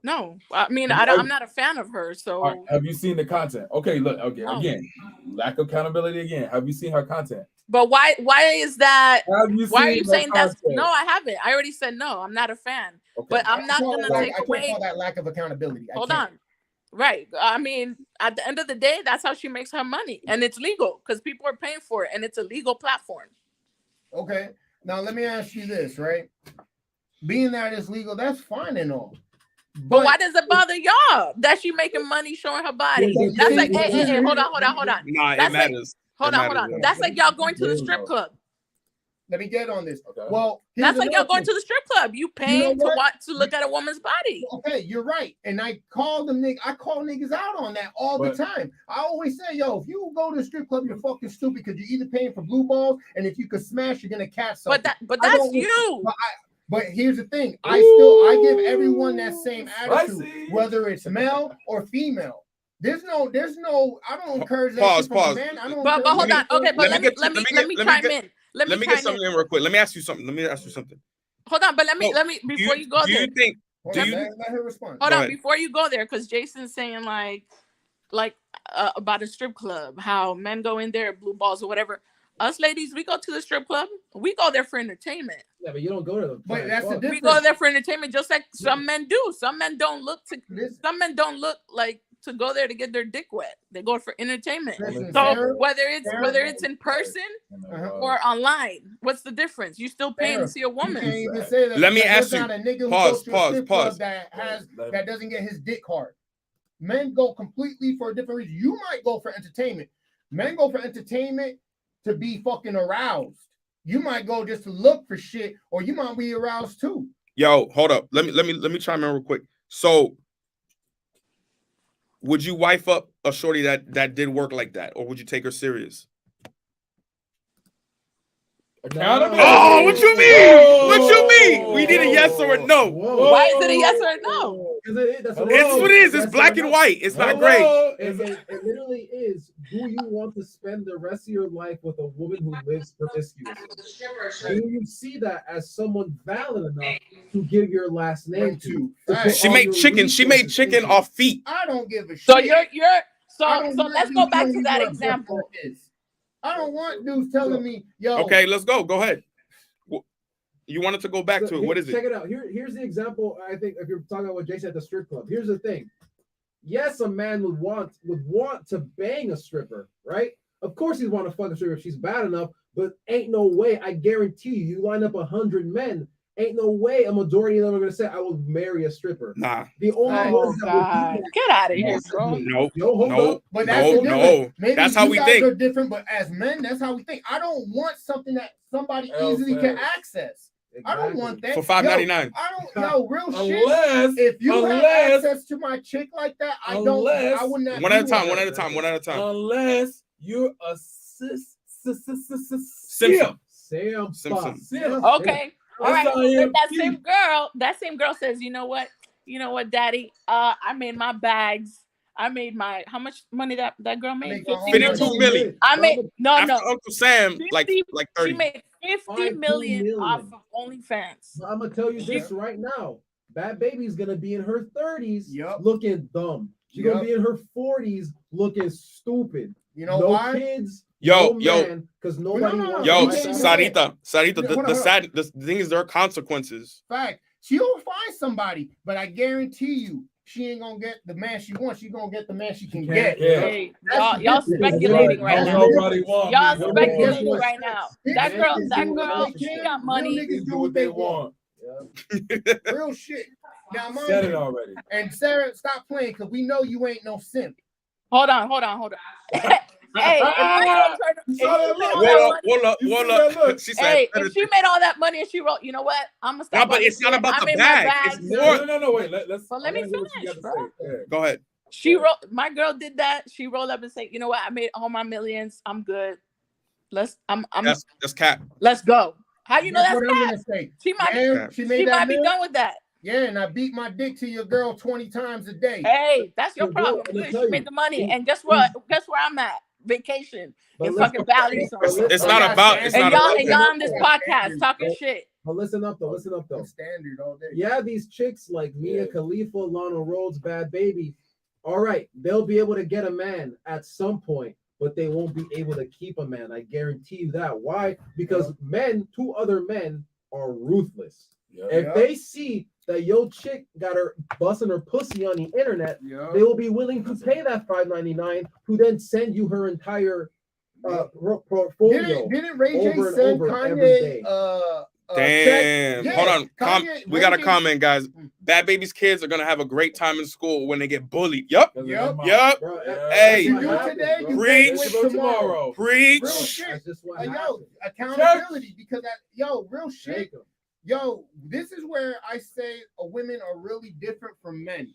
No, I mean, Have- I'm not a fan of her, so All right, have you seen the content? Okay, look, okay, No. again, lack of accountability again. Have you seen her content? but why is that? Have you Why are you her saying that's content? no? I haven't. I already said no. I'm not a fan. Okay. But I'm not gonna I take can't away. call that lack of accountability. Hold on. Right. I mean, at the end of the day, that's how she makes her money. And it's legal because people are paying for it and it's a legal platform. Okay. Now let me ask you this, right? Being that it's legal, that's fine and all. But why does it bother y'all that she making money showing her body? Yeah, That's yeah, like, yeah, hey, yeah. hold on. Nah, That's it like- matters. Hold It on. matters. That's like y'all going to the Yeah, strip no. club. Let me get on this. Okay. Well, here's That's like y'all another going thing. to the strip club. You paying know to what? watch to look at a woman's body. Okay, you're right. And I call them niggas, I call niggas out on that all But- the time. I always say, yo, if you go to the strip club, you're fucking stupid because you're either paying for blue balls, and if you could smash, you're gonna catch something. But I that's don't- you. But here's the thing: I give everyone that same attitude, Spicy. whether it's male or female. There's no. I don't encourage that Pause, shit from a pause. man. I don't. But encourage hold that on. shit Okay, from- but Let me let me get- chime in. Let Let me chime get something in. in real quick. Let me ask you something. Hold on, but let me No, before you go do there. you think Hold do on, you- let her respond. Hold Go on, ahead. before you go there, because Jason's saying like about a strip club, how men go in there, blue balls or whatever. Us ladies, we go to the strip club. We go there for entertainment. Yeah, but you don't go to the. But that's the fuck. difference. We go there for entertainment, just like some men do. Some men don't look like to go there to get their dick wet. They go for entertainment. Listen, So Sarah, whether it's in person Uh-huh. or online, what's the difference? You still paying to Sarah, see a you woman. can't even say that. Let me because ask there's you- not a nigga who pause, goes to a pause, strip pause. club that doesn't get his dick hard. Men go completely for a different reason. You might go for entertainment. Men go for entertainment to be fucking aroused. You might go just to look for shit, or you might be aroused too. Yo, hold up. Let me chime in real quick. So, would you wife up a shorty that did work like that, or would you take her serious? Accountability. Oh, what you mean? What you mean? We need a yes or a no. Whoa. Why is it a yes or a no? 'Cause that's what It's what it is. Yes It's or black no. and white. It's not Hello? gray. It literally is. Do you want to spend the rest of your life with a woman who lives promiscuously? Do you see that as someone valid enough to give your last name to? Right. She made chicken. She made chicken off feet. I don't give a shit. So you're I so don't want let's dudes go back telling to me that what a example. strip club is. I don't want dudes telling me, yo. Okay, let's go. Go ahead. You wanted to go back to it. What is Check it? it out. Here's the example. I think if you're talking about what Jason at the strip club, here's the thing. Yes, a man would want to bang a stripper, right? Of course, he'd want to fuck a stripper if she's bad enough. But ain't no way. I guarantee you, you line up 100 men. Ain't no way a majority of them are gonna say, "I will marry a stripper." Nah. The only Oh ones that would do God, that- get out of here, bro. No. Yo, hold No. up. But that's the No. difference. No. Maybe That's how you we guys think. are different, but as men, that's how we think. I don't want something that somebody Hell easily can fast. access. I don't want that For $5.99. I don't. Real shit. Unless, If you have unless, access to my chick like that, I Unless- would not. One at a do time. that. One at a time. One at a time. unless you're a Simpson. Sam Simpson. Simp. Okay, all right. That's how you But that think. same girl says, you know what, Daddy, I made my bags. I made my how much money that girl made? Make a 50 whole 52 million. million. I made After no. Uncle Sam, like 50 30. She made 50 52 million million. off of OnlyFans. I'm gonna tell you this right now. Bad Baby's gonna be in her 30s Yup. looking dumb. She's Yup. gonna be in her 40s looking stupid. You know no why? kids, Yo, no yo. man, because nobody no, wants Yo, You to can't buy do that. Sarita, Hold on, the thing is there are consequences. Fact. She'll find somebody, but I guarantee you, she ain't gonna get the man she wants. She's gonna get the man she can get. Yeah. Hey, That's y'all the difference. speculating right Don't now. nobody want Y'all me. speculating what? right now. Bitches That girl, do what that they she can. got Real money. niggas do what they want. Yeah. Real shit. Now, mind Said it you, already. and Sarah, stop playing because we know you ain't no simp. Hold on. Hey, if my girl turned- if she saw that made look. all that Whoa, money- hold You up. see that look? She said, Hey, if she made all that money and she wrote, you know what? I'm gonna stop. No, but all this it's not shit. about I the made my bag. bags. It's more- No, wait. Let's. But let me I wanna hear what you finish, got to bro. say. Yeah. go ahead. She wrote. My girl did that. She rolled up and said, you know what? I made all my millions. I'm good. Let's That's let's go. How you know That's that's what I'm cap? gonna say. She might Yeah, she she made might that be meal. done with that. Yeah, and I beat my dick to your girl 20 times a day. Hey, that's your So, bro, problem. I'm gonna Good. tell She you, made the money. these- And guess what? Guess where I'm at? Vacation But in listen- fucking Bali. but somewhere. listen- It's Oh, not yeah, about. It's standard. not And about. y'all on this podcast Standard. talking shit. But listen up though. I'm standard all day. Yeah, these chicks like Mia Yeah. Khalifa, Lana Rhodes, Bad Baby. All right, they'll be able to get a man at some point, but they won't be able to keep a man. I guarantee you that. Why? Because two other men are ruthless. Yeah. If they see that your chick got her busting her pussy on the internet, Yeah. they will be willing to pay that $5.99 to then send you her entire portfolio. Didn't Ray over J and send over every day. Kanye Damn. check? Hold on. Kanye- We got a Ray J- comment, guys. Bad Baby's kids are gonna have a great time in school when they get bullied. Yup. Yup. Yup. Bro, Yeah. Hey. You that's do what happens, today, bro. you Preach. can't Let's wait go tomorrow. tomorrow. Preach. Real shit. That's just what Yo, happens. accountability because real shit. Take 'em. Yo, this is where I say women are really different from men.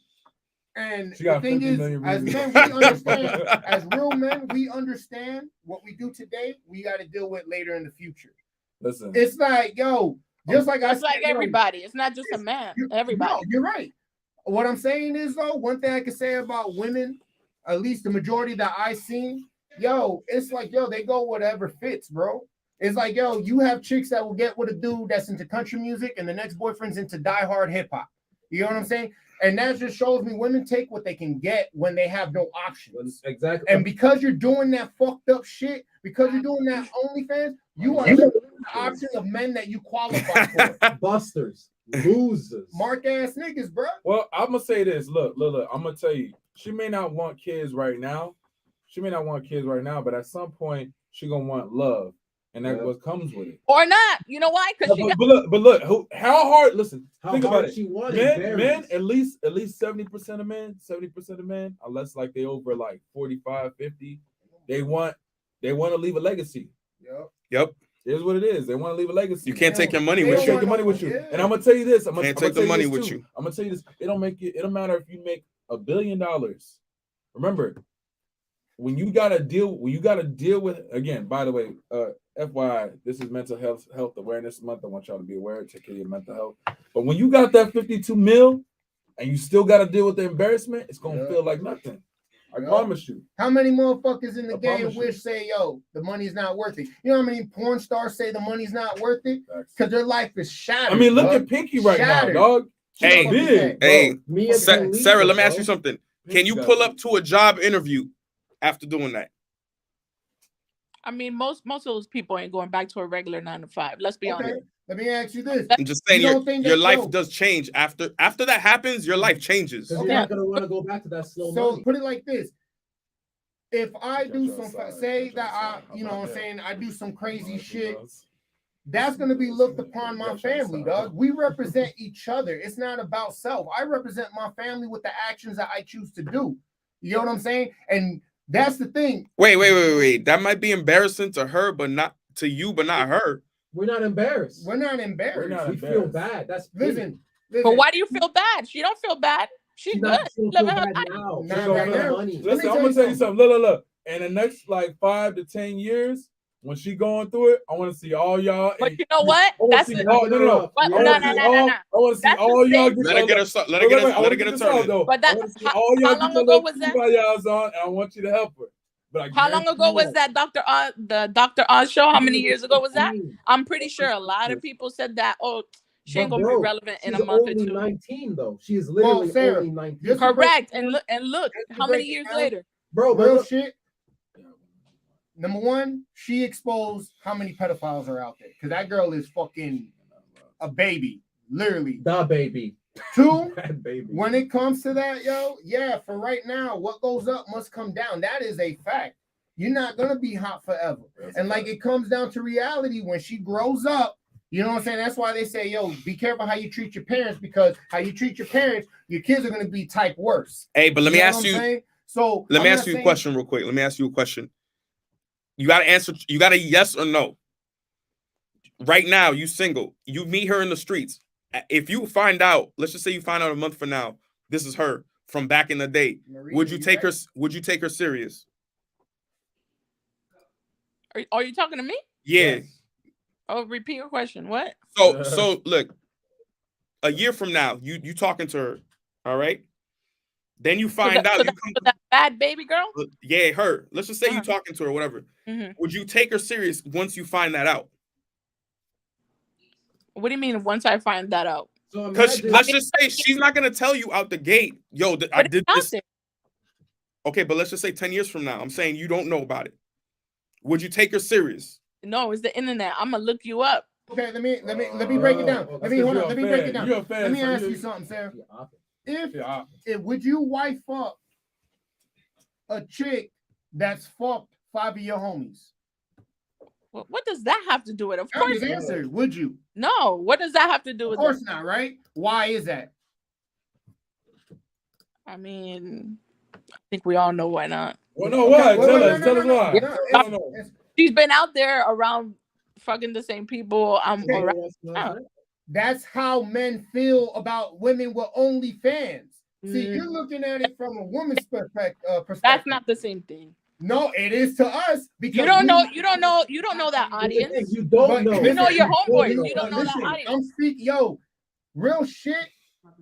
And She the got thing 50 is, million as views. men, we understand, as real men, we understand what we do today, we got to deal with later in the future. Listen. It's like, yo, just like I It's said, like yo, everybody. It's not just a man. Everybody. No, you're right. What I'm saying is, though, one thing I can say about women, at least the majority that I seen, yo, it's like, yo, they go whatever fits, bro. It's like, yo, you have chicks that will get with a dude that's into country music and the next boyfriend's into diehard hip hop. You know what I'm saying? And that just shows me women take what they can get when they have no options. Exactly. And because you're doing that fucked up shit, because you're doing that OnlyFans, you are limiting the options of men that you qualify for. Busters, losers. Mark ass niggas, bro. Well, I'm gonna say this. Look. I'm gonna tell you. She may not want kids right now. But at some point, she gonna want love, and that's Yeah. what comes with it. Or not. You know why? Because she got But look. How hard? Listen. How think hard about it. she wanted Men, varies. at least 70% of men, unless like they over like 45, 50, they want to leave a legacy. Yep. Here's what it is. They want to leave a legacy. You can't take your money They with don't Take you. your money with you. Yeah. And I'm gonna tell you this. I'm Can't take the money with you. I'm gonna tell you this. It don't matter if you make $1 billion. Remember, when you gotta deal with, again, by the way, FYI, this is mental health awareness month. I want y'all to be aware, take care of your mental health. But when you got that 52 mil and you still gotta deal with the embarrassment, it's gonna Yeah. feel like nothing. I Yeah. promise you. How many motherfuckers in the I game promise you. wish say, yo, the money's not worth it? You know how many porn stars say the money's not worth it? Because their life is shattered. I mean, look bro. at Pinky right Shattered. now, dog. She's Hey, big. Hey, Mia Khalifa, Sarah, let me ask bro. you something. Can Pinky you got pull it. up to a job interview after doing that? I mean, most of those people ain't going back to a regular 9 to 5. Let's be honest. Let me ask you this. I'm just saying You don't think your that- life yo. does change after that happens. Your life changes. Because Okay. you're not gonna want to go back to that slow So money. put it like this. If I Got do your some, side, say got your that side. I, you know How what I'm about saying, I do some crazy that? shit, that's going to be looked upon my family, dog. We represent each other. It's not about self. I represent my family with the actions that I choose to do. You know what I'm saying? And that's the thing. Wait. That might be embarrassing to her, but not to you, but not her. We're not embarrassed. We're not embarrassed. We're not We feel embarrassed. bad. That's Listen, But why do you feel bad? She don't feel bad. She's good. She don't Living feel her bad life. now. Not She don't right have now. money. Let me Listen, tell I'm you gonna tell you something. Look. In the next like 5 to 10 years, when she going through it, I want to see all y'all. But you know what? I want That's to see the, all. No. But I no, want no, to see no, all. no. I want to see That's the all y'all same- get Let her get her. Wait, Let her get I wanna her this turn out, in. though. But that- I want to see how- all y'all how get long your ago little was that? kumbaya on, and I want you to help her. But I How long guarantee ago you was won't. that the Dr. Oz show? How many years ago was that? I'm pretty sure a lot of people said that. Oh, she ain't But gonna be bro, relevant in she's a month or only two. 19 though. She is literally Sarah, only 19. this- Correct. And look, to how many break it years down, later? Bro, but Real look, shit. Number one, she exposed how many pedophiles are out there. Because that girl is fucking a baby. Literally. the baby. Two, That baby. when it comes to that, yo, yeah, for right now, what goes up must come down. That is a fact. You're not gonna be hot forever. And like it comes down to reality when she grows up, you know what I'm saying? That's why they say, yo, be careful how you treat your parents, because how you treat your parents, your kids are gonna be type worse. Hey, but let me know ask what I'm you. saying? So Let me I'm ask not you a saying- question real quick. Let me ask you a question. You got to answer. You got a yes or no. Right now, you single. You meet her in the streets. If you find out, let's just say you find out a month from now, this is her from back in the day. Maria, Would you take her? right? Would you take her serious? Are you talking to me? Yeah. Yes. Oh, repeat your question. What? So look. A year from now, you talking to her, all right? Then you find out. That bad baby girl? Yeah, her. Let's just say you Uh-huh. talking to her, whatever. Mhm. Would you take her serious once you find that out? What do you mean? Once I find that out, So Because imagine, let's just say she's not gonna tell you out the gate, yo, I But it's did out this. there. Okay, but let's just say 10 years from now, I'm saying you don't know about it. Would you take her serious? No, it's the internet. I'm gonna look you up. Okay, let me break it down. Let me hold on. Let me break it down. You're a fan. Let me so ask you you something, Sarah. Yeah, If would you wife up a chick that's fucked 5 of your homies? What does that have to do with it? Of I'm course, just answer. Would you? no. What does that have to do Of with course it? not, right? Why is that? I mean, I think we all know why not. Well, no, why? Okay, Tell wait, us. no, Tell no, us no, why. no, I don't know. She's been out there around fucking the same people. I'm Okay. around. That's how men feel about women with OnlyFans. See, Mm. you're looking at it from a woman's perspective. That's not the same thing. No, it is to us because You don't we- know. You don't know. You don't know that audience. You don't But know. You know your homeboys. listen, You don't know that listen, audience. I'm speaking, yo, real shit.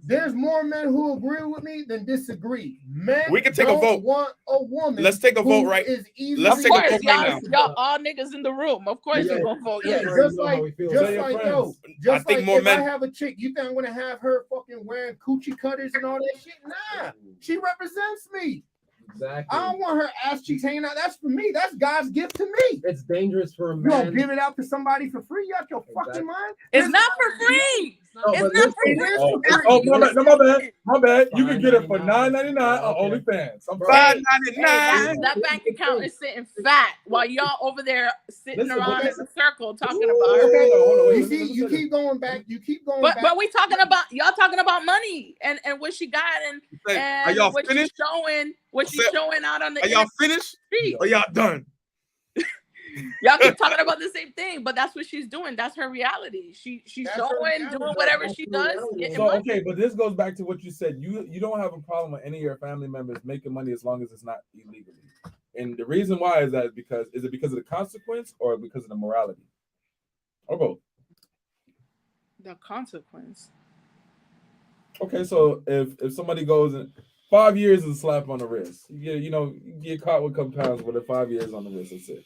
There's more men who agree with me than disagree. Men We can take a don't vote. want a woman. Let's take a vote who right- is easily let's Of take a course, vote right now. y'all all niggas in the room. Of course, Yeah. you're gonna vote Yeah, yes. already just know how we like, feel. just Tell your like, friends. yo, I just think like more if men- I have a chick, you think I'm gonna have her fucking wearing coochie cutters and all that shit? Nah, she represents me. Exactly. I don't want her ass cheeks hanging out. That's for me. That's God's gift to me. It's dangerous for a You gonna man. give it out to somebody for free? You out your Exactly. fucking mind? It's not for free. No, It's but not listen, for It is free. for free. Oh, my bad. My bad. You can get it for $9.99. $9.99 on Okay. OnlyFans. I'm Bro. sorry. Hey, that bank account is sitting fat while y'all over there sitting Listen, around listen. in a circle talking Ooh. about. Okay, Hold on, wait, you let me- see, let me you say this. keep going back. You keep going But back. we talking about y'all talking about money and what she got and Are y'all what finished? she's showing out on the Are y'all finished? street. Are y'all done? Y'all keep talking about the same thing, but that's what she's doing. That's her reality. She's That's her showing, reality. doing whatever That's she her does. reality. Getting So money. okay, but this goes back to what you said. You don't have a problem with any of your family members making money as long as it's not illegally. And the reason why is that because of the consequence or because of the morality? Or both. The consequence. Okay, so if somebody goes and 5 years is a slap on the wrist, you get caught with a couple pounds with 5 years on the wrist. That's it.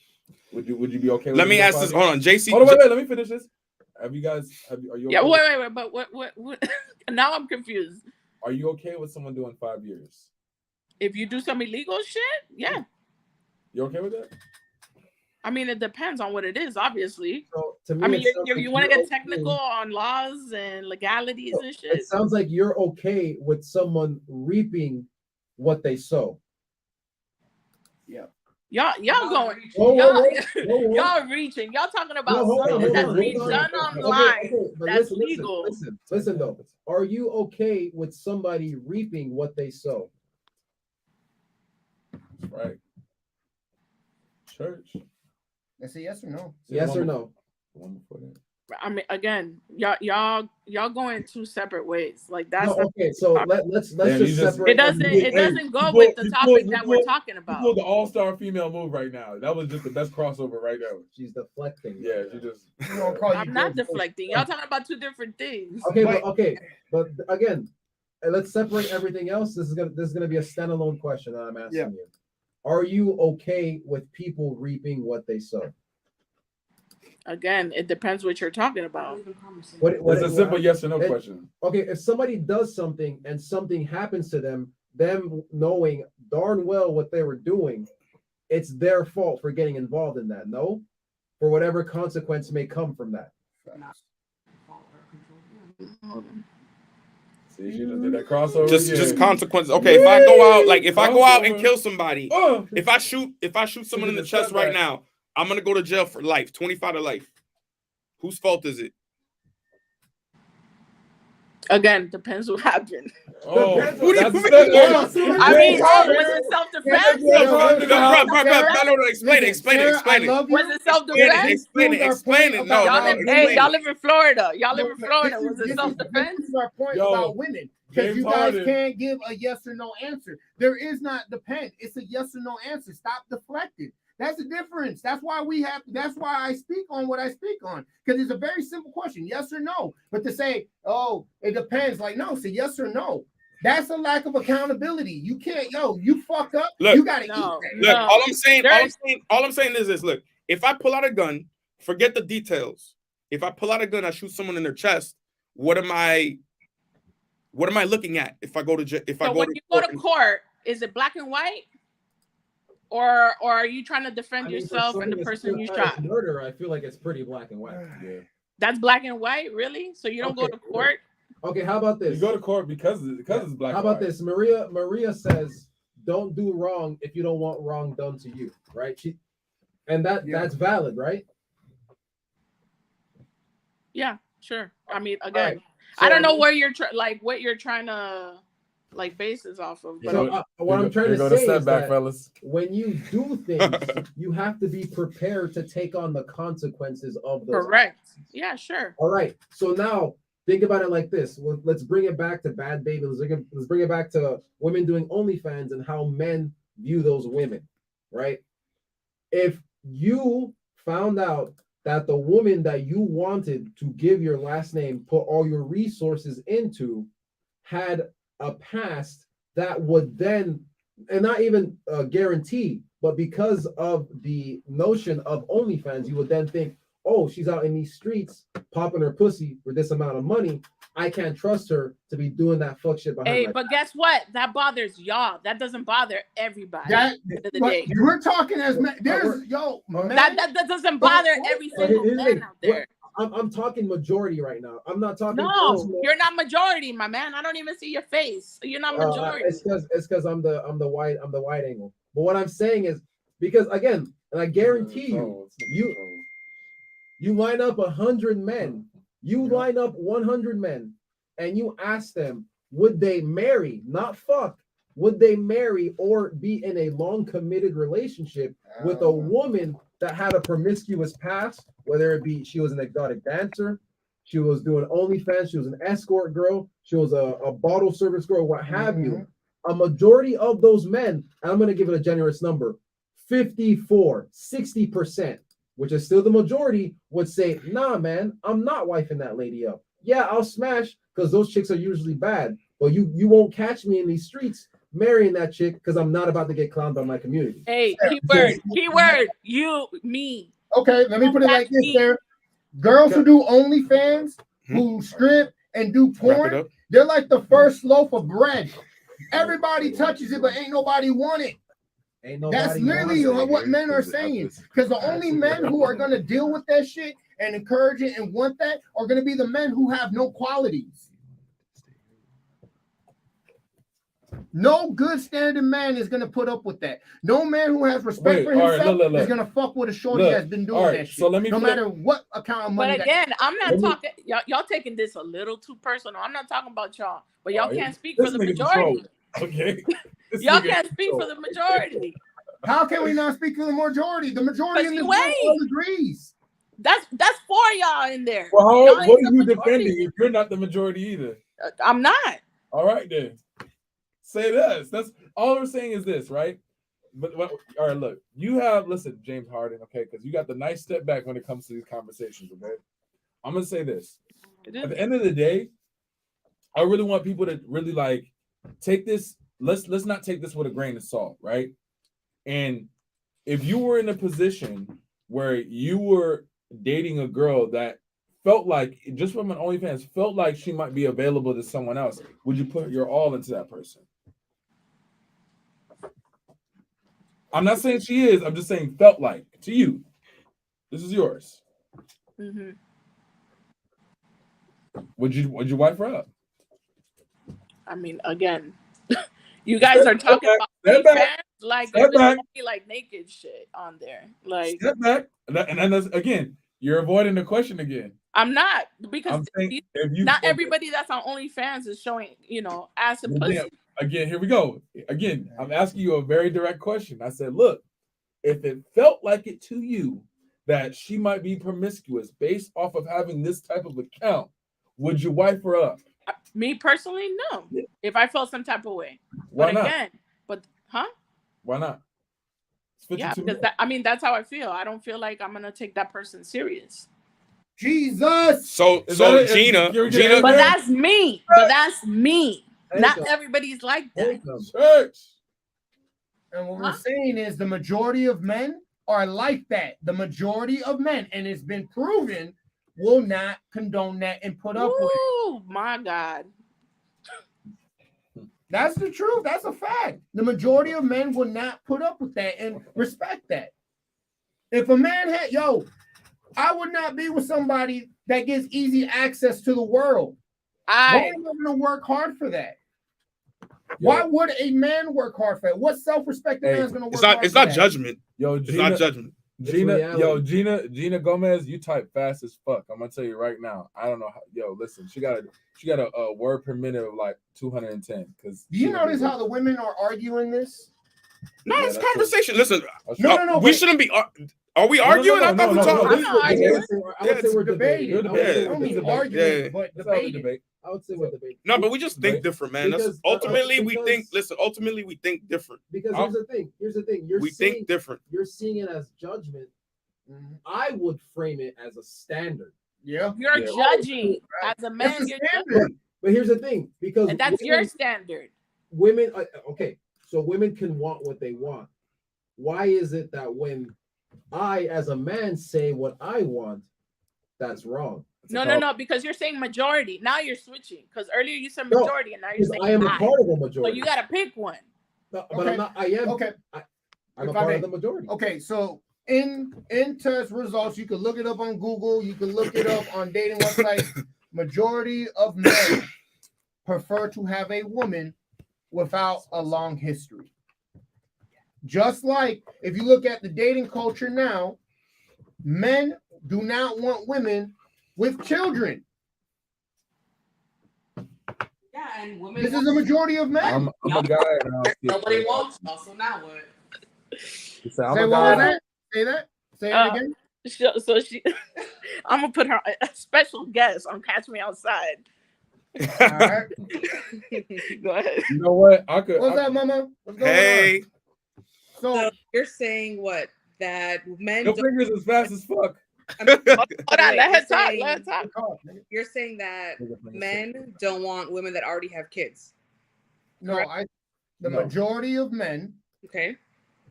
Would you be okay with Let me it ask for this. 5 Hold on, JC. Hold on, wait, let me finish this. Are you Yeah, okay? wait. But what? Now I'm confused. Are you okay with someone doing 5 years? If you do some illegal shit, yeah. You okay with that? I mean, it depends on what it is, obviously. So to me, I mean, it sounds you like want to you're get technical on laws and legalities and shit. It sounds like you're okay with someone reaping what they sow. Y'all going. Whoa, Y'all, whoa, whoa, whoa. y'all reaching. Y'all talking about No, hold on, something hold that's on, being hold on. done Okay, online. but That's listen, legal. Listen though. Are you okay with somebody reaping what they sow? Right. Church. That's a yes or no. Yes or no? One before that. I mean, again, y'all going two separate ways. Like that's No, okay, so let's Damn, you just just- separate. it doesn't Hey, go you with pulled- the you topic pulled- that you we're pulled- talking You about. pulled the all-star female move right now. That was just the best crossover right there. She's deflecting. Yeah, she just. You gonna call you I'm not George Bush. deflecting. Y'all talking about two different things. Okay, but again, let's separate everything else. This is gonna be a standalone question that I'm asking Yeah. you. Are you okay with people reaping what they sow? Again, it depends what you're talking about. It's a simple yes or no question. Okay, if somebody does something and something happens to them knowing darn well what they were doing, it's their fault for getting involved in that. No, for whatever consequence may come from that. See, she just did that crossover. Just again. consequences. Okay, if I go out, like if I go out and Crossover. kill somebody, Oh, if I shoot someone in the chest right now, I'm gonna go to jail for life, 25 to life. Whose fault is it? Again, depends what happened. oh, What do you that's mean? the I mean, James was it self-defense? Bro, explain it. Was it self-defense? Explain it. No, Y'all no, live, hey, explain y'all it. live in Florida. Y'all live in Florida. Was it This self-defense? is our point Yo, about women. Because James you guys Harden. can't give a yes or no answer. There is not depend. It's a yes or no answer. Stop deflecting. That's the difference. That's why I speak on what I speak on. Because it's a very simple question, yes or no. But to say, oh, it depends, like, no, say yes or no. That's a lack of accountability. You can't, you fuck up, Look, you gotta no, eat that. Look, No. all I'm saying is this. Look, if I pull out a gun, forget the details. If I pull out a gun, I shoot someone in their chest. What am I looking at? If I go to when you go to court, is it black and white? Or are you trying to defend yourself and the person you shot? Murder, I feel like it's pretty black and white. Yeah. That's black and white, really? So you don't go to court? Okay, how about this? You go to court because it's black. How and about white. this? Maria says, "Don't do wrong if you don't want wrong done to you." Right? That's valid, right? Yeah, sure. I mean, All again, right. So, I don't know where you're what you're trying to base this off of. But So what I'm trying to go say to is setback, that fellas. when you do things, you have to be prepared to take on the consequences of those. correct. Yeah, sure. All right. So now think about it like this. Let's bring it back to Bad Baby. Let's bring it back to women doing OnlyFans and how men view those women, right? If you found out that the woman that you wanted to give your last name, put all your resources into, had a past that would then, and not even guarantee, but because of the notion of OnlyFans, you would then think, oh, she's out in these streets popping her pussy for this amount of money. I can't trust her to be doing that fuck shit behind Hey, my but guess what? That bothers y'all. That doesn't bother everybody. That, at the end of the but day. we're talking as men. There's, man. That doesn't bother every single here's the man thing. out there. I'm talking majority right now. I'm not talking. No, personal. you're not majority, my man. I don't even see your face. You're not majority. It's because I'm the wide angle. But what I'm saying is because again, and I guarantee you line up 100 men, you line up 100 men, and you ask them, would they marry, not fuck, would they marry or be in a long committed relationship with a woman that had a promiscuous past, whether it be she was an exotic dancer, she was doing OnlyFans, she was an escort girl, she was a bottle service girl, what have you. A majority of those men, and I'm going to give it a generous number, 60%, which is still the majority, would say, nah, man, I'm not wifing that lady up. Yeah, I'll smash because those chicks are usually bad, but you won't catch me in these streets marrying that chick because I'm not about to get clowned by my community. Hey, keyword, you, me. Okay, let me put it like this, there. Girls who do OnlyFans, who strip and do porn, they're like the first loaf of bread. Everybody touches it, but ain't nobody want it. Ain't nobody That's literally wants it. what men are saying. Because the only men who are going to deal with that shit and encourage it and want that are going to be the men who have no qualities. No good standing man is going to put up with that. No man who has respect for himself is going to fuck with a shorty that's been doing that shit. So let me no matter what account of money. But again, I'm not talking. Y'all taking this a little too personal. I'm not talking about y'all, but y'all can't speak for the majority. Okay. Y'all can't speak for the majority. How can we not speak for the majority? The majority in this Because room all agrees. That's for y'all in there. Well, Y'all what ain't are the you majority. defending if you're not the majority either? I'm not. All right, then. Say this. That's all we're saying is this, right? But all right, look, listen, James Harden, okay, because you got the nice step back when it comes to these conversations, okay? I'm gonna say this. At the end of the day, I really want people to really like take this. Let's not take this with a grain of salt, right? And if you were in a position where you were dating a girl that felt like, just from an OnlyFans, felt like she might be available to someone else, would you put your all into that person? I'm not saying she is. I'm just saying felt like to you. This is yours. Mm-hmm. Would you wipe her up? I mean, again, you guys are talking about fans like like naked shit on there. Like step back, and that's, again, you're avoiding the question again. I'm not, because not said everybody that's on OnlyFans is showing, ass and pussy. Again, here we go. Again, I'm asking you a very direct question. I said, look, if it felt like it to you that she might be promiscuous based off of having this type of account, would you wipe her up? Me personally, no. If I felt some type of way. Why but not? Again, Why not? Yeah, because that's how I feel. I don't feel like I'm gonna take that person serious. Jesus. So Gina, but that's me. But that's me. Not everybody's like that. Church. And what we're saying is the majority of men are like that. The majority of men, and it's been proven, will not condone that and put up with it. Oh my God. That's the truth. That's a fact. The majority of men will not put up with that and respect that. If a man had, I would not be with somebody that gets easy access to the world. Why am I going to work hard for that? Why would a man work hard for that? What self-respecting man is going to work hard for that? It's not judgment. It's not judgment. Gina Gomez, you type fast as fuck. I'm gonna tell you right now. I don't know how, listen, she got a word per minute of like 210. Because do you notice how the women are arguing this? No, it's conversation. Listen, no, we shouldn't be. Are we arguing? I thought we talking. I would say we're debating. But debating. I would say we're debating. No, but we just think different, man. That's ultimately we think. Listen, ultimately we think different. Because here's the thing. We think different. You're seeing it as judgment. I would frame it as a standard. Yeah, you're judging as a man. But here's the thing, because that's your standard. Women, okay, so women can want what they want. Why is it that when I, as a man, say what I want, that's wrong? No, because you're saying majority. Now you're switching. Because earlier you said majority, and now you're saying I am a part of the majority. So you gotta pick one. No, but I'm not. I am. Okay. I'm a part of the majority. Okay, so in test results, you can look it up on Google. You can look it up on dating websites. Majority of men prefer to have a woman without a long history. Just like if you look at the dating culture now, men do not want women with children. Yeah, and women. This is the majority of men. I'm a guy. Nobody wants us, so now what? Say that. Say it again. So I'm gonna put her a special guest on Catch Me Outside. All right. Go ahead. You know what? What's up, Mama? What's going on? So you're saying what? That men. Your fingers as fast as fuck. Hold on, let her talk. Let her talk. You're saying that men don't want women that already have kids. No, the majority of men, okay,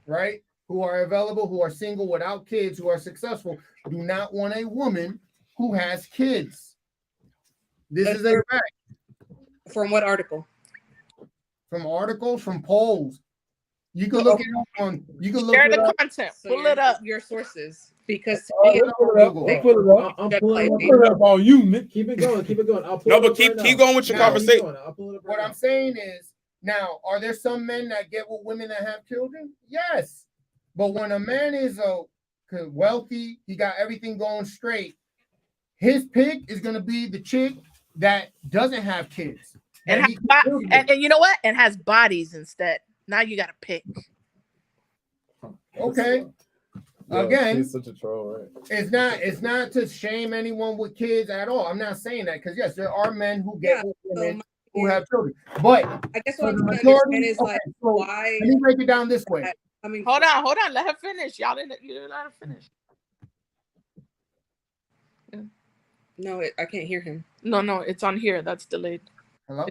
right, who are available, who are single without kids, who are successful, do not want a woman who has kids. This is a fact. From what article? From articles, from polls. You can look it up on. You can look Share it the up. content. So Pull it up. your sources, because to All me, right, let's put it up. Let's put it up. I'm Just pulling like it Put up. it up on you, Nick. Keep it going. Keep it going. I'll pull No, it but up keep right going with your Now, conversation. I'll pull it up What right I'm now. saying is, now, are there some men that get with women that have children? Yes, but when a man is wealthy, he got everything going straight. His pick is gonna be the chick that doesn't have kids. And, that has he can build with. and you know what? And has bodies instead. Now you gotta pick. Okay. Yo, Again, she's such a troll, right? it's not to shame anyone with kids at all. I'm not saying that because yes, there are men who get with so women my- who have children. But I guess for what I'm the trying to understand majority, is like okay, so why. let me break it down this way. I mean, Hold on. Let her finish. You didn't let her finish. no, I can't hear him. No, it's on here. That's delayed. Hello?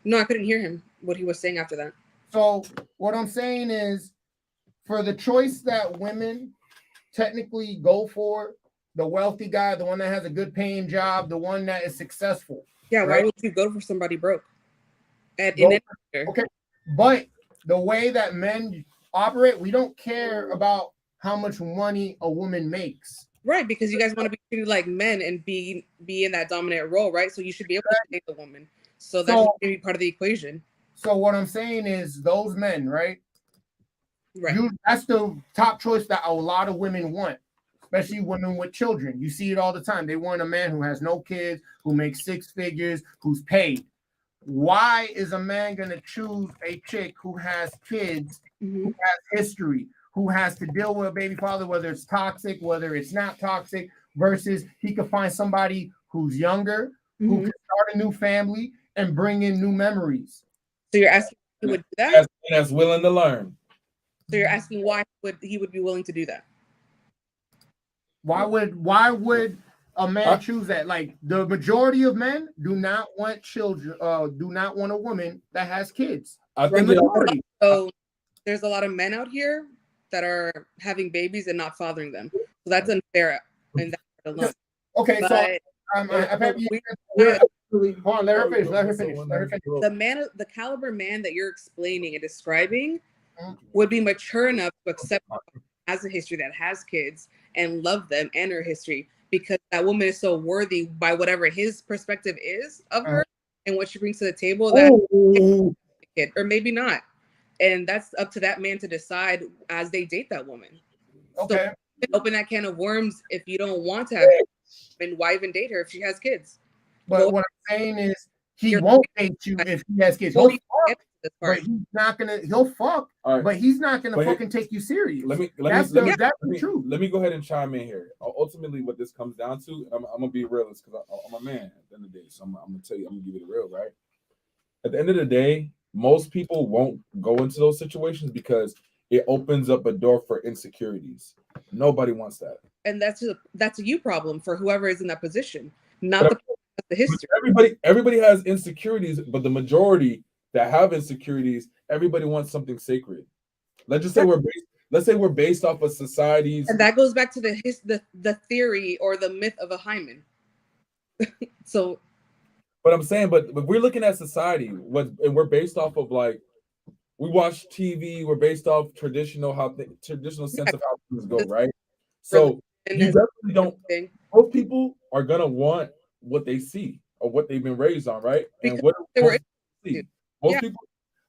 No, I couldn't hear him. What he was saying after that. So what I'm saying is for the choice that women technically go for, the wealthy guy, the one that has a good paying job, the one that is successful. Yeah, why Right. would you go for somebody broke? Okay. But the way that men operate, we don't care about how much money a woman makes. Right, because you guys want to be treated like men and be in that dominant role, right? So you should be able to date the woman. So that's So- going to be part of the equation. So what I'm saying is those men, right? Right. That's the top choice that a lot of women want, especially women with children. You see it all the time. They want a man who has no kids, who makes six figures, who's paid. Why is a man going to choose a chick who has kids, Mhm. who has history, who has to deal with a baby father, whether it's toxic, whether it's not toxic, versus he could find somebody who's younger, who Mhm. can start a new family and bring in new memories? So you're asking if he would do that? That's willing to learn. So you're asking why he would be willing to do that? Why would a man choose that? Like the majority of men do not want children, do not want a woman that has kids. I think The it, majority. So there's a lot of men out here that are having babies and not fathering them. So that's unfair in that alone. Okay, so But hold on, let her finish. Let her finish. the caliber man that you're explaining and describing would be mature enough to accept has a history that has kids and love them and her history because that woman is so worthy by whatever his perspective is of her and what she brings to the table that kid, or maybe not. And that's up to that man to decide as they date that woman. Okay. So open that can of worms if you don't want to have and why even date her if she has kids? But what I'm saying is he won't date you if he has kids. He'll fuck, but he's not gonna. He'll fuck, but he's not gonna fucking take you serious. That's the truth. Let me go ahead and chime in here. Ultimately, what this comes down to, I'm gonna be realist because I'm a man at the end of the day. So I'm gonna tell you, I'm gonna give you the real, right? At the end of the day, most people won't go into those situations because it opens up a door for insecurities. Nobody wants that. And that's a you problem for whoever is in that position, not the history. Everybody has insecurities, but the majority that have insecurities, everybody wants something sacred. Let's say we're based off of societies, and that goes back to the theory or the myth of a hymen. So, but I'm saying, but we're looking at society, and we're based off of like we watch TV. We're based off traditional sense of how things go, right? So you definitely don't. Most people are gonna want what they see or what they've been raised on, right? And what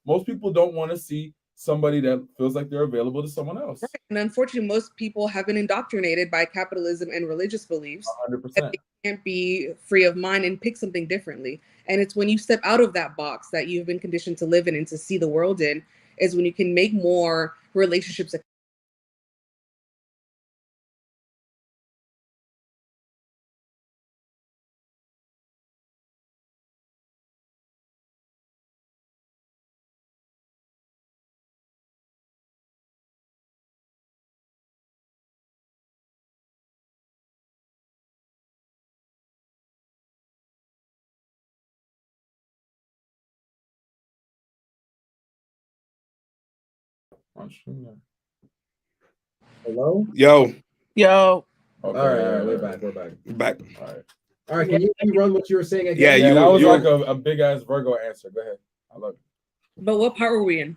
most people don't want to see somebody that feels like they're available to someone else. Right. And unfortunately, most people have been indoctrinated by capitalism and religious beliefs. 100%. That they can't be free of mind and pick something differently. And it's when you step out of that box that you've been conditioned to live in and to see the world in, is when you can make more relationships. Hello? Yo. Okay, all right, we're back. Back. All right, can you run what you were saying again? Yeah, you that was you like a big ass Virgo answer. Go ahead. I love it. But what part were we in?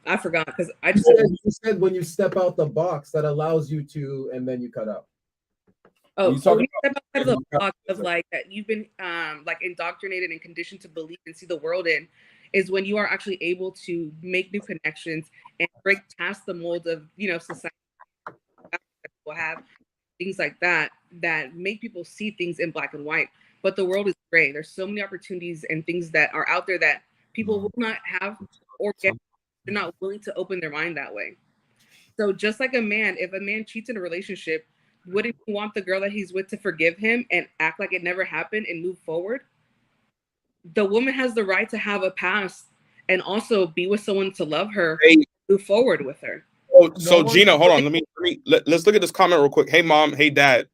I forgot because I You just said when you step out the box that allows you to, and then you cut out. oh, You so talking when you step outside of the about- box of like that you've been like indoctrinated and conditioned to believe and see the world in, is when you are actually able to make new connections and break past the mold of society that people have, things like that that make people see things in black and white. But the world is gray. There's so many opportunities and things that are out there that people will not have or get. They're not willing to open their mind that way. So just like a man, if a man cheats in a relationship, wouldn't he want the girl that he's with to forgive him and act like it never happened and move forward? The woman has the right to have a past and also be with someone to love her, Hey, move forward with her. so Gina, hold on. Let's look at this comment real quick. Hey mom, hey dad.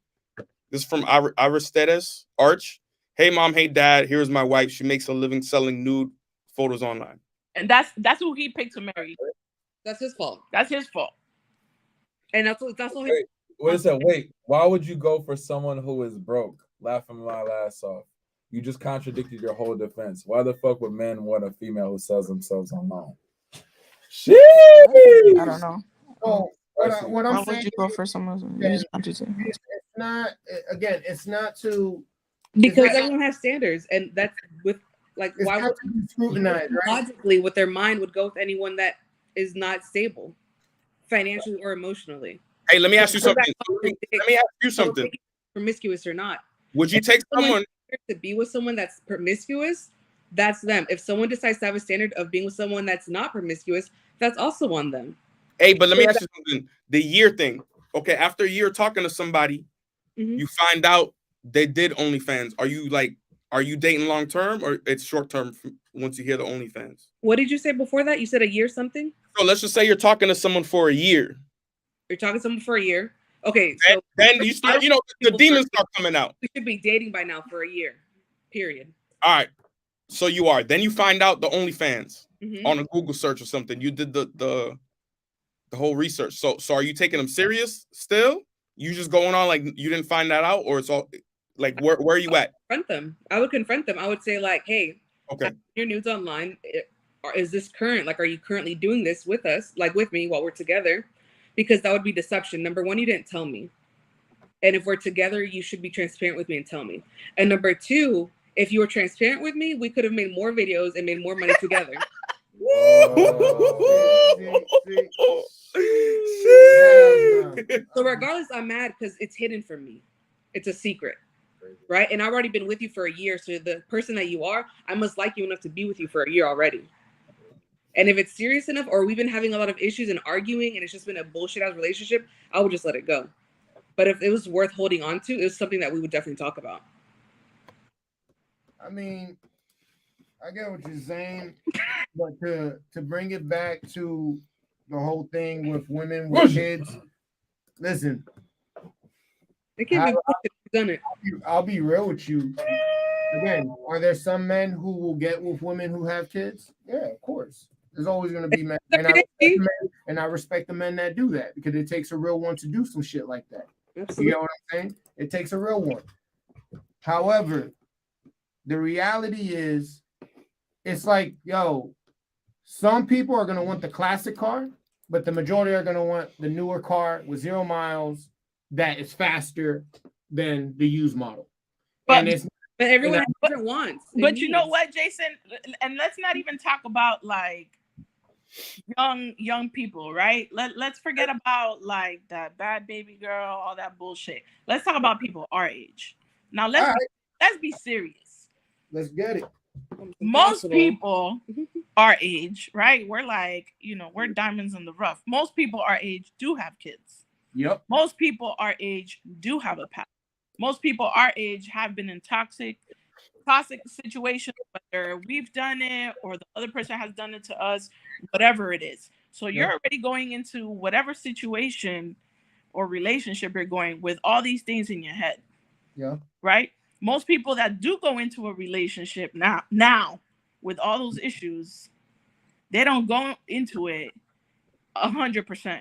This is from Aristides Arch. Hey mom, hey dad. Here's my wife. She makes a living selling nude photos online. And that's who he picked to marry. That's his fault. That's his fault. And that's what his Wait, what is that? Wait, why would you go for someone who is broke? Laughing my ass off. You just contradicted your whole defense. Why the fuck would men want a female who sells themselves online? Sheesh. I don't know. So what I'm Why saying would you go for someone who is is contradicting? it's not, again, it's not to because not- everyone has standards, and that's with like it's why not to be scrutinized, right? logically with their mind would go with anyone that is not stable financially or emotionally. Hey, let me ask you So something. that's Let me ask you so something. promiscuous or not. Would you take someone? To be with someone that's promiscuous, that's them. If someone decides to have a standard of being with someone that's not promiscuous, that's also on them. Hey, but let me ask you something. The year thing. Okay, after a year talking to somebody, Mhm. you find out they did OnlyFans. Are you dating long term or it's short term once you hear the OnlyFans? What did you say before that? You said a year something? So let's just say you're talking to someone for a year. You're talking to someone for a year. Okay, And so then you start, the demons start coming out. we should be dating by now for a year. Period. All right. So you are. Then you find out the OnlyFans Mhm. on a Google search or something. You did the whole research. So are you taking them serious still? You just going on like you didn't find that out, or it's all like where are you at? Confront them. I would confront them. I would say like, hey, Okay. your nudes online. Is this current? Like, are you currently doing this with us? Like with me while we're together? Because that would be deception. Number one, you didn't tell me. And if we're together, you should be transparent with me and tell me. And number two, if you were transparent with me, we could have made more videos and made more money together. So regardless, I'm mad because it's hidden from me. It's a secret. Right? And I've already been with you for a year. So the person that you are, I must like you enough to be with you for a year already. And if it's serious enough, or we've been having a lot of issues and arguing and it's just been a bullshit ass relationship, I would just let it go. But if it was worth holding on to, it was something that we would definitely talk about. I mean, I get what you're saying, but to bring it back to the whole thing with women with kids, listen, It can't be bullshit. We've done it. I'll be real with you. Again, are there some men who will get with women who have kids? Yeah, of course. There's always going to be men. And I respect the men that do that because it takes a real one to do some shit like that. Absolutely. You know what I'm saying? It takes a real one. However, the reality is, it's like, yo, some people are going to want the classic car, but the majority are going to want the newer car with 0 miles that is faster than the used model. But everyone has different wants. But you know what, Jason? And let's not even talk about like young people, right? Let's forget about like that bad baby girl, all that bullshit. Let's talk about people our age. Now let's be serious. Let's get it. Most people our age, right? We're like, we're diamonds in the rough. Most people our age do have kids. Yep. Most people our age do have a past. Most people our age have been in toxic situations, whether we've done it or the other person has done it to us, whatever it is. So you're already going into whatever situation or relationship you're going with all these things in your head. Yeah. Right? Most people that do go into a relationship now with all those issues, they don't go into it 100%.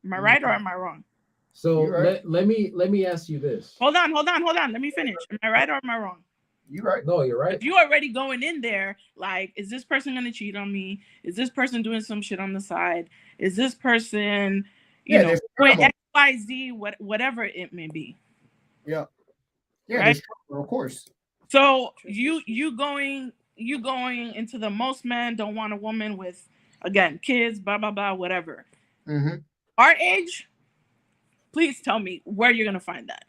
Am I right or am I wrong? So let me ask you this. Hold on. Let me finish. Am I right or am I wrong? You right. No, you're right. If you already going in there, like, is this person gonna cheat on me? Is this person doing some shit on the side? Is this person, you know, there's doing trauma. XYZ, whatever it may be? Yeah, Right? there's trauma, of course. So you going into the most men don't want a woman with, again, kids, blah blah blah, whatever. Mm-hmm. Our age, please tell me where you're gonna find that.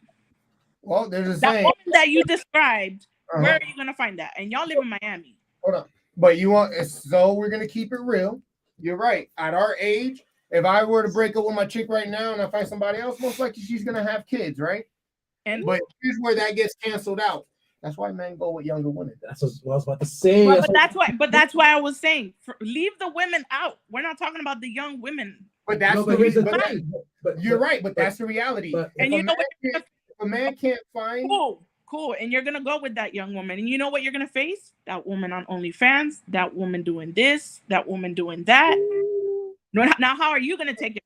Well, there's a That saying. woman that you described, Uh-huh. where are you gonna find that? And y'all live in Miami. Hold on. But you want, so we're gonna keep it real. You're right. At our age, if I were to break up with my chick right now and I find somebody else, most likely she's gonna have kids, right? And But here's where that gets canceled out. That's why men go with younger women. That's what I was about to say. but that's why I was saying, leave the women out. We're not talking about the young women. But that's No, the but here's the reason. thing. But You're right, but that's the reality. but- And you know what? If a man can't find, Cool. And you're gonna go with that young woman, and you know what you're gonna face? That woman on OnlyFans, that woman doing this, that woman doing that. Now, how are you gonna take it?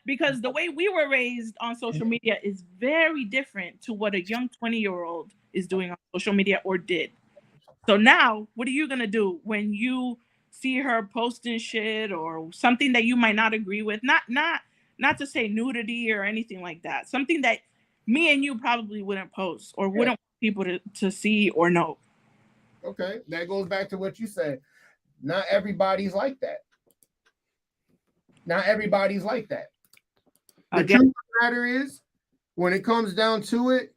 Because the way we were raised on social media is very different to what a young 20-year-old is doing on social media or did. So now, what are you gonna do when you see her posting shit or something that you might not agree with? Not to say nudity or anything like that. Something that me and you probably wouldn't post or wouldn't want people to see or know. okay, that goes back to what you said. Not everybody's like that. Not everybody's like that. The Again, truth of the matter is, when it comes down to it,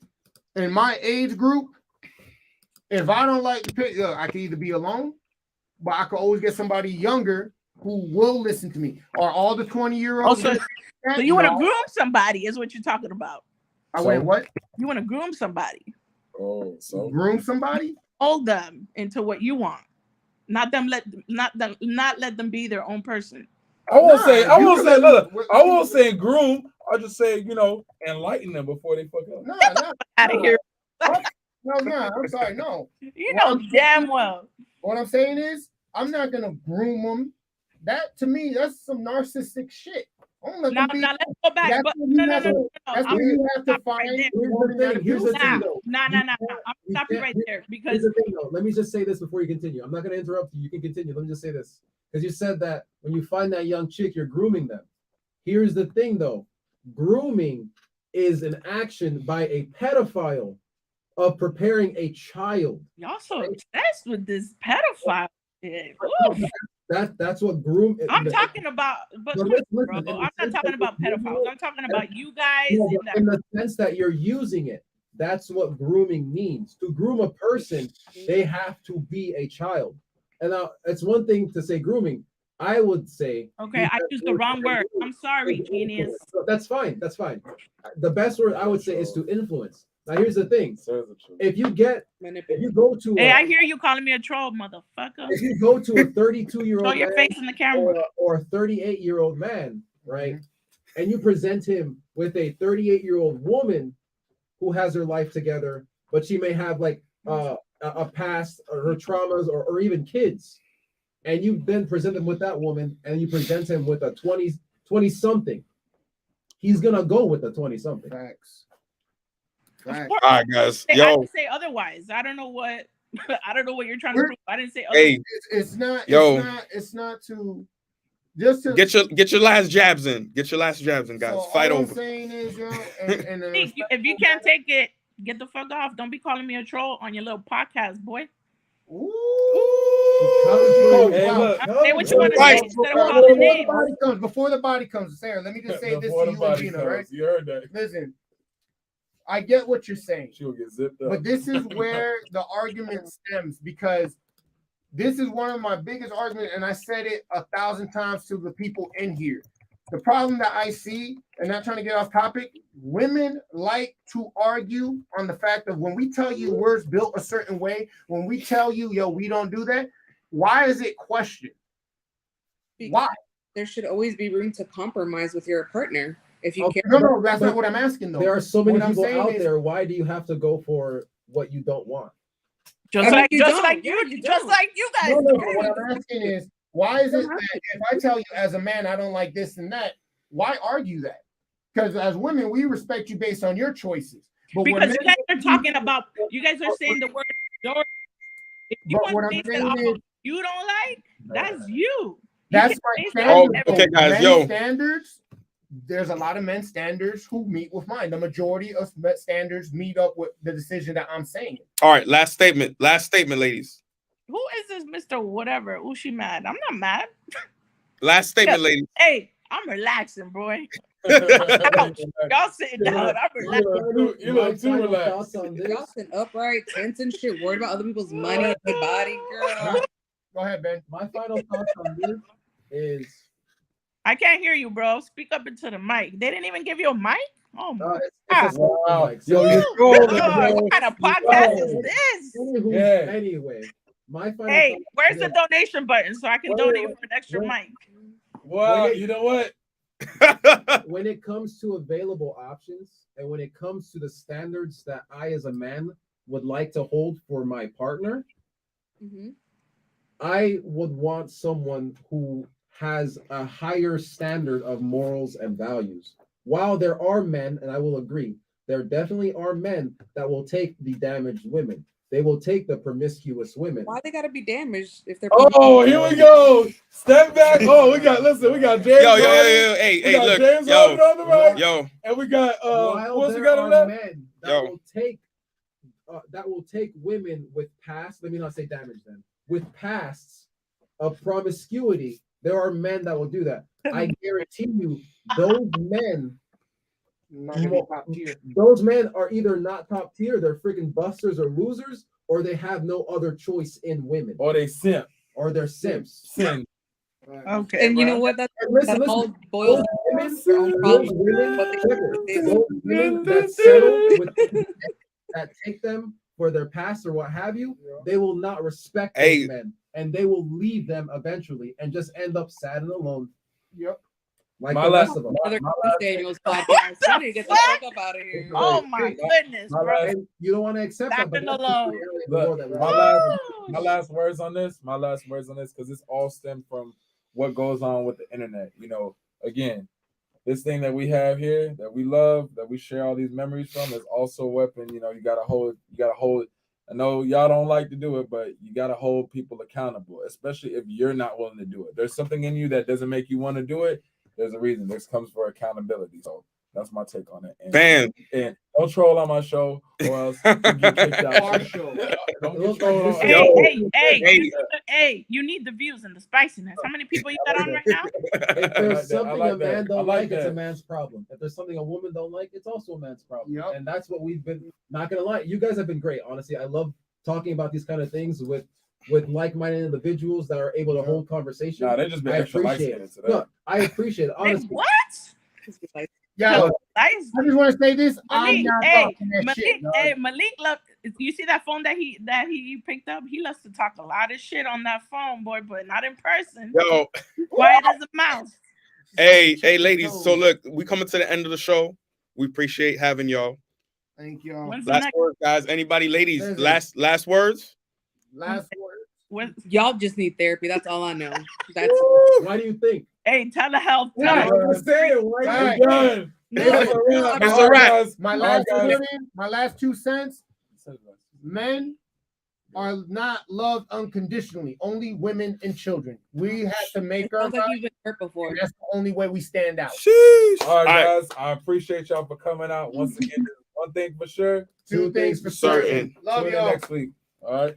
in my age group, if I don't like the picture, I can either be alone, but I could always get somebody younger who will listen to me. Or all the 20-year-olds. so you want to groom somebody is what you're talking about. I went what? You want to groom somebody, Oh, so Groom somebody? mold them into what you want, not let them be their own person. I won't Nah, say you look, can- I won't say groom. I'll just say, enlighten them before they fuck up. No, Out of here, no. I'm sorry, no. you know damn well. What I'm saying is, I'm not gonna groom them. That to me, that's some narcissistic shit. I don't let Now them be. let's go back. That's But what you no. have to- That's I'm where you have to stop right find. there. Here's the thing, though. Nah. I'm stopping right there Here's because the thing, though. Let me just say this before you continue. I'm not going to interrupt you. You can continue. Let me just say this. Because you said that when you find that young chick, you're grooming them. Here's the thing, though. Grooming is an action by a pedophile of preparing a child. y'all so obsessed with this pedophile shit. Oof. That's what groom. I'm talking about, but No, come on, listen, bro. in the I'm not sense talking that about you're pedophiles. I'm talking about you guys. No, in but that- in the sense that you're using it. That's what grooming means. To groom a person, they have to be a child. And now it's one thing to say grooming. I would say Okay, I used the wrong word. I'm sorry, genius. That's fine. That's fine. The best word I would say is to influence. Now here's the thing. Says the truth. If you go to Hey, I hear you calling me a troll, motherfucker. if you go to a 32-year-old Show your man face in the camera. or a 38-year-old man, right? And you present him with a 38-year-old woman who has her life together, but she may have like a past or her traumas or even kids. And you then present him with that woman and you present him with a 20 something. He's gonna go with the 20 something. Facts. Of Facts. course. All right, guys. I Yo, didn't say otherwise. I don't know what you're trying to We're- prove. I didn't say hey, It's not. Yo. It's not to. Just to get your last jabs in. Get your last jabs in, guys. So Fight all over. I'm saying is, yo, and if you can't take it, get the fuck off. Don't be calling me a troll on your little podcast, boy. Hey, look. Say what you want to say Right. instead of calling names. Before the body comes, Sarah, let me just say this Before to the you and body Gina, comes, right? You heard that. Listen, I get what you're saying, She'll get zipped up. but this is where the argument stems because this is one of my biggest arguments, and I said it 1,000 times to the people in here. The problem that I see, and not trying to get off topic, women like to argue on the fact of when we tell you we're built a certain way, when we tell you, yo, we don't do that, why is it questioned? Why? There should always be room to compromise with your partner if you Okay. care. No, that's not what I'm asking, though. There are so many What I'm people saying out is- there. Why do you have to go for what you don't want? Just I mean, like you just don't. like Yeah, you, you just don't. like you guys. No, do. what I'm asking is, why is it that if I tell you as a man I don't like this and that, why argue that? Because as women, we respect you based on your choices. But when Because men- you guys are talking about, you guys are saying the word Don't- If you But what want I'm things that saying also is, you don't like, that's you. You that's can't my base standard. that Oh, on okay, everyone. guys, Men's yo. standards. There's a lot of men's standards who meet with mine. The majority of men's standards meet up with the decision that I'm saying. All right, last statement, ladies. Who is this Mr. Whatever? Oh, she mad. I'm not mad. Last statement, ladies. Hey, I'm relaxing, boy. Relax. Ouch. Y'all sitting down. I'm relaxing. You look too Final relaxed. thoughts on this? Y'all sitting upright, tense and shit, worried about other people's money and their body, girl. Go ahead, Ben. My final thoughts on this is I can't hear you, bro. Speak up into the mic. They didn't even give you a mic? Oh my it's a Wow. mic. Yo, So you're trolling, God. bro. What kind of podcast is Yo. this? Anywho, Yeah. Anyway, my final Hey, thoughts where's on the this- donation button so I can Wait, donate wait, for an extra wait. mic? Wow, Wait. you know what? when it comes to available options and when it comes to the standards that I as a man would like to hold for my partner, Mhm. I would want someone who has a higher standard of morals and values. While there are men, and I will agree, there definitely are men that will take the damaged women. They will take the promiscuous women. Why they gotta be damaged if they're? Oh, here we go. Step back. Oh, we got James. Yo, Harden. hey, We got look, James Harden yo, on the right. yo, And we got While what's we there got on are that? men that Yo. will take women with past, let me not say damage then, with pasts of promiscuity, there are men that will do that. I guarantee you, those men, Not gonna be top tier. those men are either not top tier, they're freaking busters or losers, or they have no other choice in women, Or they simp. or they're simps. Sin. Okay. And you bro. know what? That And listen, all listen, boils those down women, to their own those problems. women, But they check it. Those women that settle with that take them for their past or what have you, they will not respect those Hey. men, and they will leave them eventually and just end up sad and alone, Yep. like My the last- rest of them. Another Daniels podcast. I need to get the fuck up out of here. Oh my goodness, My bro. last- And you don't want to accept that, but Laughing that's the alone. reality of the world that we My live last, my last words on this, because this all stemmed from what goes on with the internet. You know, again, this thing that we have here, that we love, that we share all these memories from, is also a weapon. You know, you gotta hold it. I know y'all don't like to do it, but you gotta hold people accountable, especially if you're not willing to do it. There's something in you that doesn't make you want to do it. There's a reason. This comes for accountability. So that's my take on it. And don't troll on my show, or else you get kicked out. Our show. Don't get trolled on. Hey, Yo. hey, you need the views and the spiciness. How many people you got on right now? If I there's like that. I something like a that. man I don't like like, it's a that. man's problem. If there's something a woman don't like, it's also a man's problem. Yep. And that's what we've been. Not gonna lie, you guys have been great. Honestly, I love talking about these kind of things with like-minded individuals that are able to hold conversation. Nah, they just been I extra appreciate light-skinned it. today. No, I appreciate it. Hey, Honestly, what? Yeah, Nice. I just want to say this. I'm Malik, not hey, talking that shit. dog. Malik love. You see that phone that he picked up? He loves to talk a lot of shit on that phone, boy, but not in person. yo, Quiet as a mouse. hey, Check the ladies. toes. So look, we coming to the end of the show. We appreciate having y'all. Thank y'all. When's the Last next? words, guys. Anybody, ladies? Listen. Last words. Last word. When, Y'all just need therapy. That's all I know. That's why do you think? hey, telehealth. Yeah. telehealth. I'm saying, why Right. We're done. No, That's a wrap. That's All a wrap. guys. My All last guys. word in, my last 2 cents. Men are not loved unconditionally. Only women and children. We have to make our sounds like mind, you've been hurt before. and that's the only way we stand out. Sheesh. All right, All right. guys. I appreciate y'all for coming out. Once again, one thing for sure. 2 things for Certain. certain. Love Tune in y'all. next week. All right.